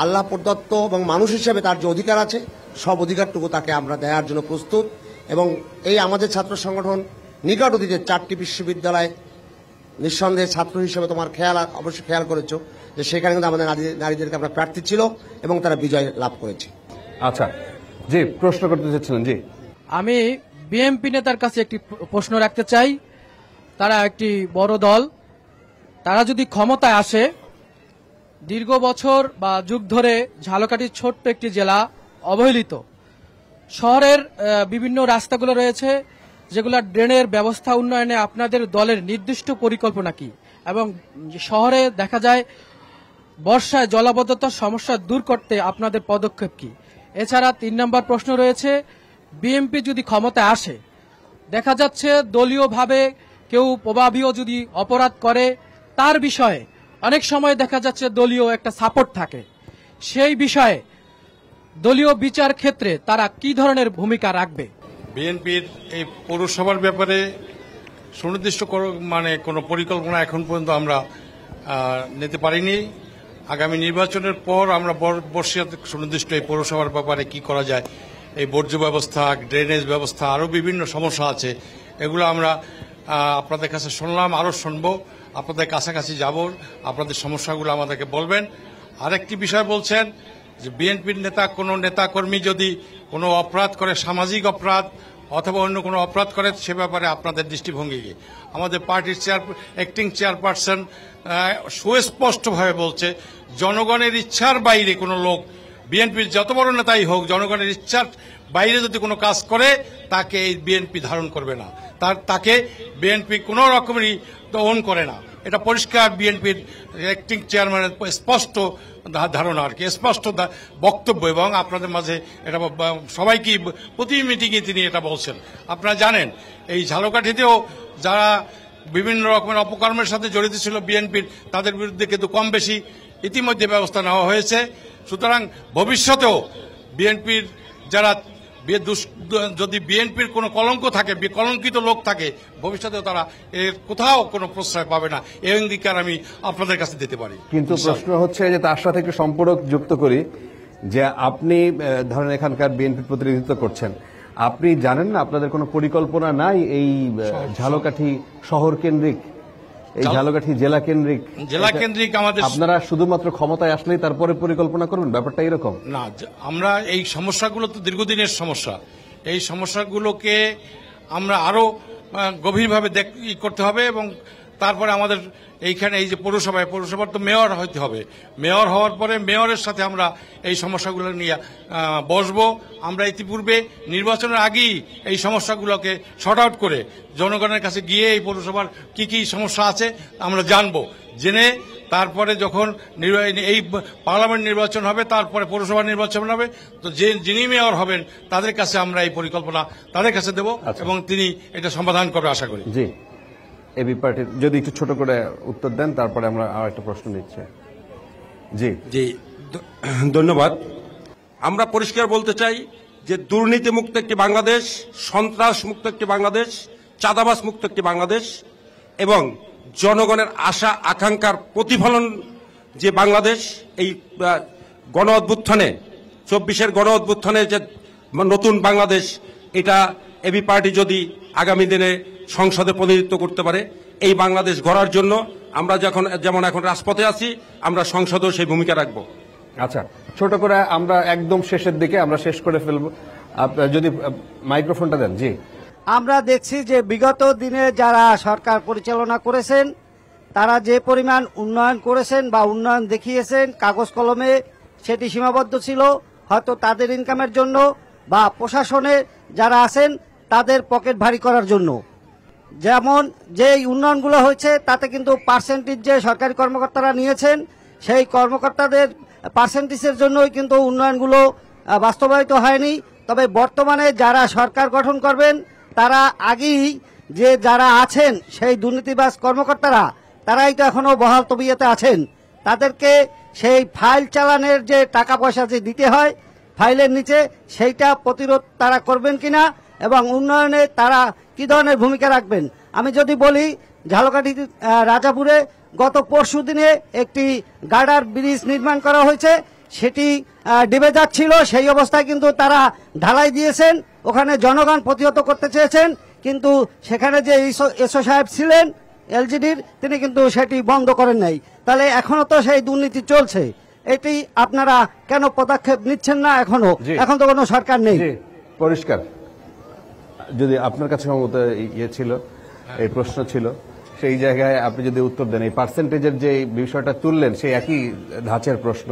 আল্লাহ প্রদত্ত এবং মানুষ হিসেবে তার যে অধিকার আছে, সব অধিকারটুকু তাকে আমরা দেওয়ার জন্য প্রস্তুত। এবং এই আমাদের ছাত্র সংগঠন নিকট অতীতে 4টি বিশ্ববিদ্যালয়, নিঃসন্দেহে ছাত্র হিসেবে তোমার অবশ্যই খেয়াল করেছো যে সেখানে কিন্তু আমাদের নারীদেরকে আমরা প্রার্থী ছিল এবং তারা বিজয় লাভ করেছে। আচ্ছা, জি প্রশ্ন করতে চাচ্ছিলেন। জি, আমি বিএনপি নেতার কাছে একটি প্রশ্ন রাখতে চাই। তারা একটি বড় দল, তারা যদি ক্ষমতায় আসে, দীর্ঘ বছর বা যুগ ধরে ঝালকাঠির ছোট্ট একটি জেলা, অবহেলিত শহরের বিভিন্ন রাস্তাগুলো রয়েছে যেগুলো ড্রেনের ব্যবস্থা উন্নয়নে আপনাদের দলের নির্দিষ্ট পরিকল্পনা কি, এবং শহরে দেখা যায় বর্ষায় জলাবদ্ধতার সমস্যা দূর করতে আপনাদের পদক্ষেপ কি? এছাড়া 3 নম্বর প্রশ্ন রয়েছে, বিএনপি যদি ক্ষমতায় আসে, দেখা যাচ্ছে দলীয়ভাবে কেউ প্রভাবীও যদি অপরাধ করে তার বিষয়ে অনেক সময় দেখা যাচ্ছে দলীয় একটা সাপোর্ট থাকে, সেই বিষয়ে দলীয় বিচার ক্ষেত্রে তারা কি ধরনের ভূমিকা রাখবে? বিএনপির এই পৌরসভার ব্যাপারে সুনির্দিষ্ট মানে কোনো পরিকল্পনা এখন পর্যন্ত আমরা নিতে পারিনি। আগামী নির্বাচনের পর আমরা বর্ষিয়াতে সুনির্দিষ্ট এই পৌরসভার ব্যাপারে কি করা যায়, এই বর্জ্য ব্যবস্থা, ড্রেনেজ ব্যবস্থা, আরও বিভিন্ন সমস্যা আছে, এগুলো আমরা আপনাদের কাছে শুনলাম, আরও শুনবো, আপনাদের কাছাকাছি যাব, আপনাদের সমস্যাগুলো আমাদেরকে বলবেন। আরেকটি বিষয় বলছেন যে বিএনপির কোনো নেতাকর্মী যদি কোনো অপরাধ করে, সামাজিক অপরাধ অথবা অন্য কোনো অপরাধ করে, সে ব্যাপারে আপনাদের দৃষ্টিভঙ্গি কি? আমাদের পার্টির অ্যাক্টিং চেয়ারপারসন সুস্পষ্টভাবে বলছে, জনগণের ইচ্ছার বাইরে কোনো লোক, বিএনপির যত বড় নেতাই হোক, জনগণের ইচ্ছার বাইরে যদি কোনো কাজ করে তাকে এই বিএনপি ধারণ করবে না, তাকে বিএনপি কোনো রকমেরই ওন করে না। এটা পরিষ্কার বিএনপির অ্যাক্টিং চেয়ারম্যানের স্পষ্ট ধারণা আর কি, স্পষ্ট বক্তব্য, এবং আপনাদের মাঝে এটা সবাইকে প্রতি মিটিংয়ে তিনি এটা বলছেন। আপনারা জানেন এই ঝালকাঠিতেও যারা বিভিন্ন রকমের অপকর্মের সাথে জড়িত ছিল বিএনপির, তাদের বিরুদ্ধে কিন্তু কম বেশি ইতিমধ্যে ব্যবস্থা নেওয়া হয়েছে। সুতরাং ভবিষ্যতেও বিএনপির যারা যদি বিএনপির কোনো কলঙ্ক থাকে, কলঙ্কিত লোক থাকে, ভবিষ্যতেও তারা এর কোথাও কোনো প্রশ্রয় পাবে না, এই অঙ্গীকার আমি আপনাদের কাছে দিতে পারি। কিন্তু প্রশ্ন হচ্ছে যে তার সাথে একটু সম্পর্ক যুক্ত করি, যে আপনি ধরেন এখানকার বিএনপি প্রতিনিধিত্ব করছেন, আপনি জানেন না আপনাদের কোনো পরিকল্পনা নাই এই ঝালকাঠি শহর কেন্দ্রিক, এই ঝালকাঠি জেলা কেন্দ্রিক আমাদের, আপনারা শুধুমাত্র ক্ষমতায় আসলেই তারপরে পরিকল্পনা করবেন, ব্যাপারটা এরকম না। আমরা এই সমস্যাগুলো তো দীর্ঘদিনের সমস্যা, এই সমস্যাগুলোকে আমরা আরো গভীরভাবে করতে হবে, এবং তারপরে আমাদের এইখানে এই যে পৌরসভার তো মেয়র হইতে হবে, মেয়র হওয়ার পরে মেয়রের সাথে আমরা এই সমস্যাগুলো নিয়ে বসবো। আমরা ইতিপূর্বে নির্বাচনের আগেই এই সমস্যাগুলোকে শর্ট আউট করে জনগণের কাছে গিয়ে এই পৌরসভার কি কি সমস্যা আছে আমরা জানবো, জেনে তারপরে যখন এই পার্লামেন্ট নির্বাচন হবে, তারপরে পৌরসভা নির্বাচন হবে, তো যিনি মেয়র হবেন তাদের কাছে আমরা এই পরিকল্পনা তাদের কাছে দেব, এবং তিনি এটা সমাধান করবে আশা করি। জি, এবি পার্টির যদি একটু ছোট করে উত্তর দেন, তারপরে আমরা আর একটা প্রশ্ন নিচ্ছি। জি জি, ধন্যবাদ। আমরা পরিষ্কার বলতে চাই যে দুর্নীতি মুক্ত একটি বাংলাদেশ, সন্ত্রাস মুক্ত একটি বাংলাদেশ, চাঁদাবাজ মুক্ত একটি বাংলাদেশ, এবং জনগণের আশা আকাঙ্ক্ষার প্রতিফলন যে বাংলাদেশ, এই গণ অভ্যুত্থানে 24-এর গণ অভ্যুত্থানে যে নতুন বাংলাদেশ, এটা এবি পার্টি যদি আগামী দিনে সংসদে প্রতিনিধিত্ব করতে পারে, এই বাংলাদেশ গড়ার জন্য আমরা যেমন এখন রাজপথে আছি, আমরা সংসদেও সেই ভূমিকা রাখবো। আচ্ছা, ছোট করে আমরা একদম শেষের দিকে আমরা শেষ করে ফেলবো, যদি মাইক্রোফোনটা দেন। জি, আমরা দেখছি যে বিগত দিনে যারা সরকার পরিচালনা করেছেন, তারা যে পরিমাণ উন্নয়ন করেছেন বা উন্নয়ন দেখিয়েছেন, কাগজ কলমে সেটি সীমাবদ্ধ ছিল, হয়তো তাদের ইনকামের জন্য বা প্রশাসনে যারা আছেন তাদের পকেট ভারী করার জন্য। যেমন যে উন্নয়নগুলো হয়েছে তাতে কিন্তু পার্সেন্টেজ যে সরকারি কর্মকর্তারা নিয়েছেন, সেই কর্মকর্তাদের পার্সেন্টেজের জন্যই কিন্তু উন্নয়নগুলো বাস্তবায়িত হয়নি। তবে বর্তমানে যারা সরকার গঠন করবেন, তারা আগেই যে যারা আছেন সেই দুর্নীতিবাজ কর্মকর্তারা, তারাই তো এখনো বহাল তবিয়তে আছেন। তাদেরকে সেই ফাইল চালানের যে টাকা পয়সা যে দিতে হয় ফাইলের নিচে, সেইটা প্রতিরোধ তারা করবেন কিনা এবং উন্নয়নে তারা কি ধরনের ভূমিকা রাখবেন। আমি যদি বলি, ঝালকাঠি রাজাপুরে গত পরশু দিনে একটি গার্ডার ব্রিজ নির্মাণ করা হয়েছে, সেটি ডুবে যাচ্ছিল, সেই অবস্থায় কিন্তু তারা ঢালাই দিয়েছেন। ওখানে জনগণ প্রতিহত করতে চেয়েছেন, কিন্তু সেখানে যে এসও সাহেব ছিলেন এলজিডির, তিনি কিন্তু সেটি বন্ধ করেন নাই। তাহলে এখনো তো সেই দুর্নীতি চলছে, এটি আপনারা কেন পদক্ষেপ নিচ্ছেন না এখনো? এখন তো কোনো সরকার নেই। পরিষ্কার। যদি আপনার কাছে ইয়ে ছিল, এই প্রশ্ন ছিল, সেই জায়গায় আপনি যদি উত্তর দেন, এই পার্সেন্টেজের যে বিষয়টা তুললেন সেই একই ধাঁচের প্রশ্ন,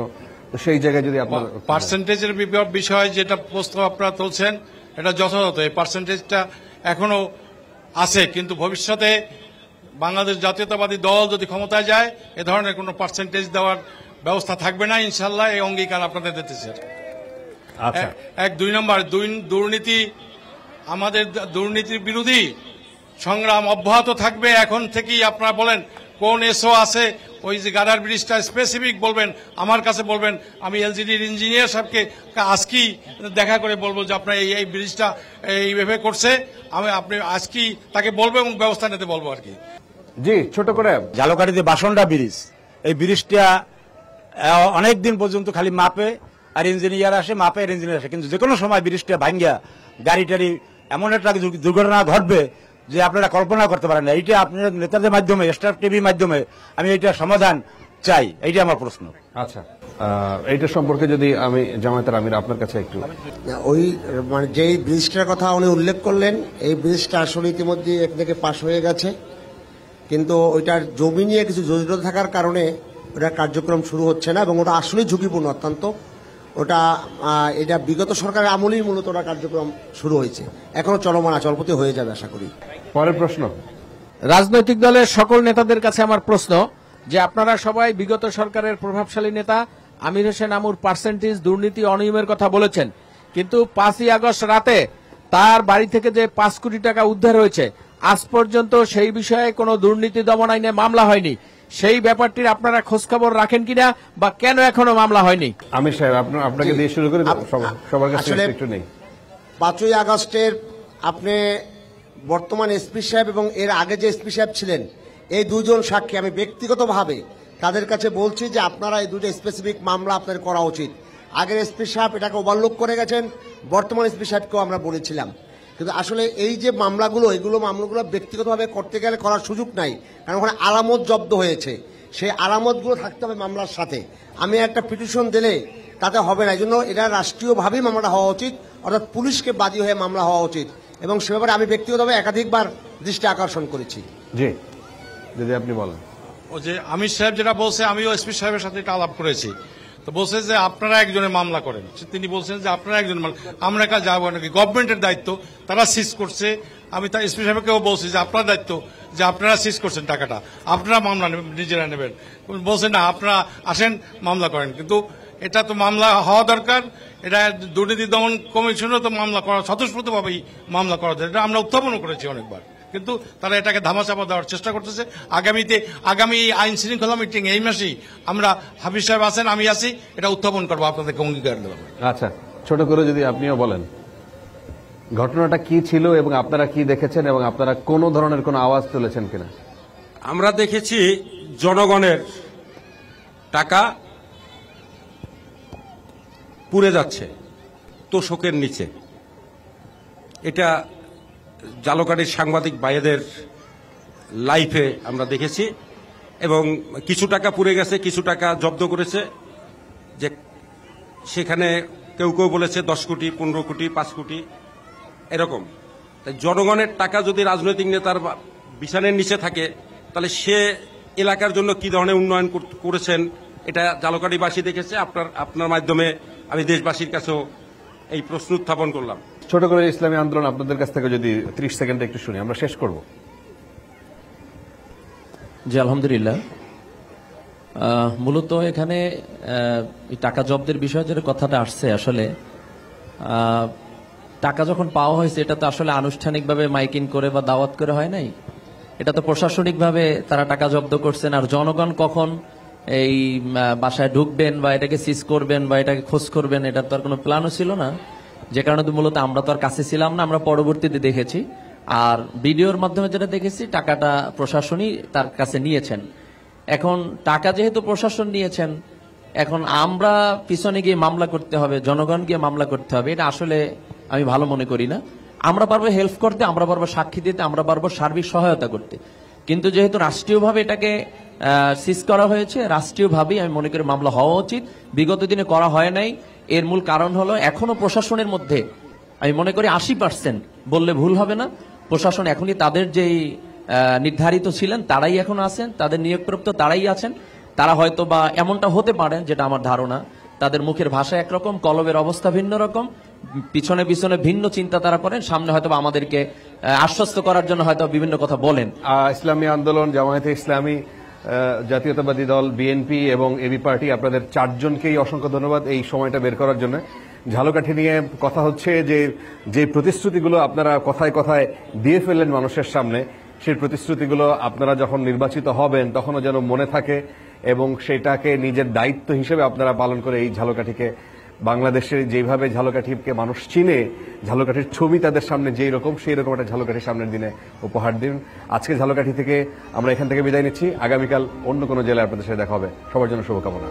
তো সেই জায়গায় যদি আপনার পার্সেন্টেজের বিষয় যেটা প্রশ্ন আপনারা তুলছেন, এটা যথাযথ। এই পার্সেন্টেজটা এখনো আছে, কিন্তু ভবিষ্যতে বাংলাদেশ জাতীয়তাবাদী দল যদি ক্ষমতায় যায়, এ ধরনের কোনো পার্সেন্টেজ দেওয়ার ব্যবস্থা থাকবে না, ইনশাল্লাহ। এই অঙ্গীকার আপনাদের দিতেছে। আচ্ছা, 2 নম্বর, দুর্নীতি, আমাদের দুর্নীতির বিরোধী সংগ্রাম অব্যাহত থাকবে। এখন থেকেই আপনারা বলেন কোন এসও আছে, ওই যে গার্ডার ব্রিজটা স্পেসিফিক বলবেন, আমার কাছে বলবেন, আমি এলজিডির ইঞ্জিনিয়ার সাহেবকে আজকেই দেখা করে বলবো যে আপনার এই ব্রিজটা এইভাবে করছে, আপনি আজকেই তাকে বলবো এবং ব্যবস্থা নিতে বলবো আর কি। জি, ছোট করে। ঝালকাঠিতে বাসনডা ব্রিজ, এই ব্রিজটা অনেকদিন পর্যন্ত খালি মাপে আর ইঞ্জিনিয়ার আসে, মাপে আর ইঞ্জিনিয়ার আসে, কিন্তু যে কোনো সময় ব্রিজটা ভাঙ্গিয়া গাড়ি টাড়ি এমন একটা দুর্ঘটনা ঘটবে যে আপনারা কল্পনা করতে পারেন না। এইটা আপনার নেতাদের মাধ্যমে, স্টার টিভির মাধ্যমে আমি এইটা সমাধান চাই, এইটা আমার প্রশ্ন। আচ্ছা। এইটা সম্পর্কে যদি আমি জামায়াতের আমির আপনার কাছে একটু ওই মানে যেই ব্রিজটার কথা উনি উল্লেখ করলেন, এই ব্রিজটা আসলে ইতিমধ্যে এক থেকে পাশ হয়ে গেছে, কিন্তু ওইটার জমি নিয়ে কিছু জটিলতা থাকার কারণে ওটার কার্যক্রম শুরু হচ্ছে না, এবং ওটা আসলেই ঝুঁকিপূর্ণ অত্যন্ত। এটা বিগত সরকারের আমলেই মূলত ওটা কার্যক্রম শুরু হয়েছে, এখনো চলমান আছে, অল্পতে হয়ে যাবে আশা করি। পরের প্রশ্ন, রাজনৈতিক দলের সকল নেতাদের কাছে আমার প্রশ্ন যে আপনারা সবাই বিগত সরকারের প্রভাবশালী নেতা আমির হোসেন আমুর পার্সেন্টেজ দুর্নীতি অনিয়মের কথা বলেছেন, কিন্তু 5ই আগস্ট রাতে তার বাড়ি থেকে যে 5 কোটি টাকা উদ্ধার হয়েছে আজ পর্যন্ত সেই বিষয়ে কোনো দুর্নীতি দমন আইনে মামলা হয়নি। সেই ব্যাপারটির আপনারা খোঁজখবর রাখেন কিনা, বা কেন এখনো মামলা হয়নি? আমির সাহেব আপনাকে দিয়ে শুরু করে সবার কাছে একটু নেই। 5ই আগস্টের আপনি বর্তমান এসপি সাহেব এবং এর আগে যে এসপি সাহেব ছিলেন, এই দুজন সাক্ষী, আমি ব্যক্তিগতভাবে তাদের কাছে বলছি যে আপনারা এই দুটো স্পেসিফিক মামলা আপনার করা উচিত। আগের এসপি সাহেব এটাকে ওভারলুক করে গেছেন, বর্তমান এসপি সাহেবকেও আমরা বলেছিলাম, কিন্তু আসলে এই যে মামলাগুলো, মামলাগুলো ব্যক্তিগতভাবে করতে গেলে করার সুযোগ নাই, কারণ ওখানে আলামত জব্দ হয়েছে, সেই আলামতগুলো থাকতে হবে মামলার সাথে। আমি একটা পিটিশন দিলে তাতে হবে না, এই জন্য এটা রাষ্ট্রীয়ভাবেই মামলাটা হওয়া উচিত, অর্থাৎ পুলিশকে বাদী হয়ে মামলা হওয়া উচিত, এবং সে ব্যাপারে আমি ব্যক্তিগতভাবে একাধিকবার দৃষ্টি আকর্ষণ করেছি। জি, যদি আপনি বলেন। ও যে আমির সাহেব যেটা বলছে, আমিও এসপি সাহেবের সাথে এটা আলাপ করেছি, তো বলছে যে আপনারা একজনের মামলা করেন, তিনি বলছেন যে আপনারা একজন আমরা কাজ যাবো নাকি, গভর্নমেন্টের দায়িত্ব, তারা সিজ করছে। আমি তার এসপি সাহেবকেও বলছি যে আপনার দায়িত্ব, যে আপনারা সিজ করছেন টাকাটা, আপনারা মামলা নিজেরা নেবেন। বলছেন না, আপনারা আসেন মামলা করেন, কিন্তু এটা তো মামলা হওয়া দরকার, এটা দুর্নীতি দমন কমিশনও তো মামলা করা, স্বতঃস্ফূর্তভাবেই মামলা করা যায়, এটা আমরা উত্থাপনও করেছি অনেকবার, কিন্তু তারা এটাকে ধামাচাপা দেওয়ার চেষ্টা করতেছে। আগামী আইন শৃঙ্খলা মিটিং এই মাসেই আমরা, হাফিজ সাহেব আছেন, আমি আছি, এটা উত্থাপন করবো, আপনাদেরকে অঙ্গীকার দেবো। আচ্ছা, ছোট করে যদি আপনিও বলেন ঘটনাটা কি ছিল এবং আপনারা কি দেখেছেন, এবং আপনারা কোন ধরনের কোন আওয়াজ তুলেছেন কিনা? আমরা দেখেছি জনগণের টাকা পুড়ে যাচ্ছে তোষকের নিচে। এটা জালকাঠির সাংবাদিক ভাইদের লাইফে আমরা দেখেছি, এবং কিছু টাকা পুড়ে গেছে, কিছু টাকা জব্দ করেছে, যে সেখানে কেউ কেউ বলেছে 10 কোটি, 15 কোটি, 5 কোটি এরকম। তাই জনগণের টাকা যদি রাজনৈতিক নেতার বিছানের নিচে থাকে, তাহলে সে এলাকার জন্য কি ধরনের উন্নয়ন করেছেন এটা জালকাঠিবাসী দেখেছে। আপনার মাধ্যমে আমি দেশবাসীর কাছেও এই প্রশ্ন উত্থাপন করলাম। ছোট করে ইসলামী আন্দোলন আপনাদের কাছ থেকে যদি 30 সেকেন্ডে একটু শুনি, আমরা শেষ করব। জি, আলহামদুলিল্লাহ। মূলত এখানে টাকা জব্দের বিষয়ে যে কথাটা আসছে, আসলে টাকা যখন পাওয়া হয়েছে এটা তো আসলে আনুষ্ঠানিকভাবে মাইকিং করে বা দাওয়াত করে হয় নাই, এটা তো প্রশাসনিকভাবে তারা টাকা জব্দ করছেন। আর জনগণ কখন এই বাসায় ঢুকবেন বা এটাকে সিজ করবেন বা এটাকে খোঁজ করবেন, এটার তো আর কোনো প্ল্যানও ছিল না, যে কারণে তো মূলত আমরা তো আর কাছে ছিলাম না, আমরা পরবর্তীতে দেখেছি। আর ভিডিওর মাধ্যমে যেটা দেখেছি, টাকাটা প্রশাসনই তার কাছে নিয়েছেন। এখন টাকা যেহেতু প্রশাসন নিয়েছেন, এখন আমরা পিছনে গিয়ে মামলা করতে হবে, জনগণ গিয়ে মামলা করতে হবে, এটা আসলে আমি ভালো মনে করি না। আমরা পারবো হেল্প করতে, আমরা পারবো সাক্ষী দিতে, আমরা পারবো সার্বিক সহায়তা করতে, কিন্তু যেহেতু রাষ্ট্রীয়ভাবে এটাকে সিজ করা হয়েছে, রাষ্ট্রীয়ভাবেই আমি মনে করি মামলা হওয়া উচিত। বিগত দিনে করা হয় নাই, এর মূল কারণ হলো এখনো প্রশাসনের মধ্যে আমি মনে করি 80% বললে ভুল হবে না, প্রশাসন এখনই তাদের যেই নির্ধারিত ছিলেন তারাই এখন আছেন, তাদের নিয়োগপ্রাপ্ত তারাই আছেন। তারা হয়তো বা এমনটা হতে পারে, যেটা আমার ধারণা, তাদের মুখের ভাষা একরকম, কলবের অবস্থা ভিন্ন রকম, পিছনে পিছনে ভিন্ন চিন্তা তারা করেন, সামনে হয়তো আমাদেরকে আশ্বস্ত করার জন্য হয়তো বিভিন্ন কথা বলেন। ইসলামী আন্দোলন, জামায়াতে ইসলামী, জাতীয়তাবাদী দল, বিএনপি এবং এবি পার্টি, আপনাদের 4 জনকেই অসংখ্য ধন্যবাদ এই সময়টা বের করার জন্য। ঝালকাঠি নিয়ে কথা হচ্ছে যে প্রতিশ্রুতিগুলো আপনারা কথায় কথায় দিয়ে ফেললেন মানুষের সামনে, সেই প্রতিশ্রুতিগুলো আপনারা যখন নির্বাচিত হবেন তখনও যেন মনে থাকে, এবং সেটাকে নিজের দায়িত্ব হিসেবে আপনারা পালন করে এই ঝালকাঠিকে, বাংলাদেশের যেভাবে ঝালকাঠিকে মানুষ চিনে, ঝালকাঠির ছবি তাদের সামনে যেই রকম, সেই রকম একটা ঝালকাঠির সামনের দিনে উপহার দিন। আজকে ঝালকাঠি থেকে আমরা এখান থেকে বিদায় নিচ্ছি, আগামীকাল অন্য কোনো জেলায় আপনাদের সাথে দেখা হবে। সবার জন্য শুভকামনা।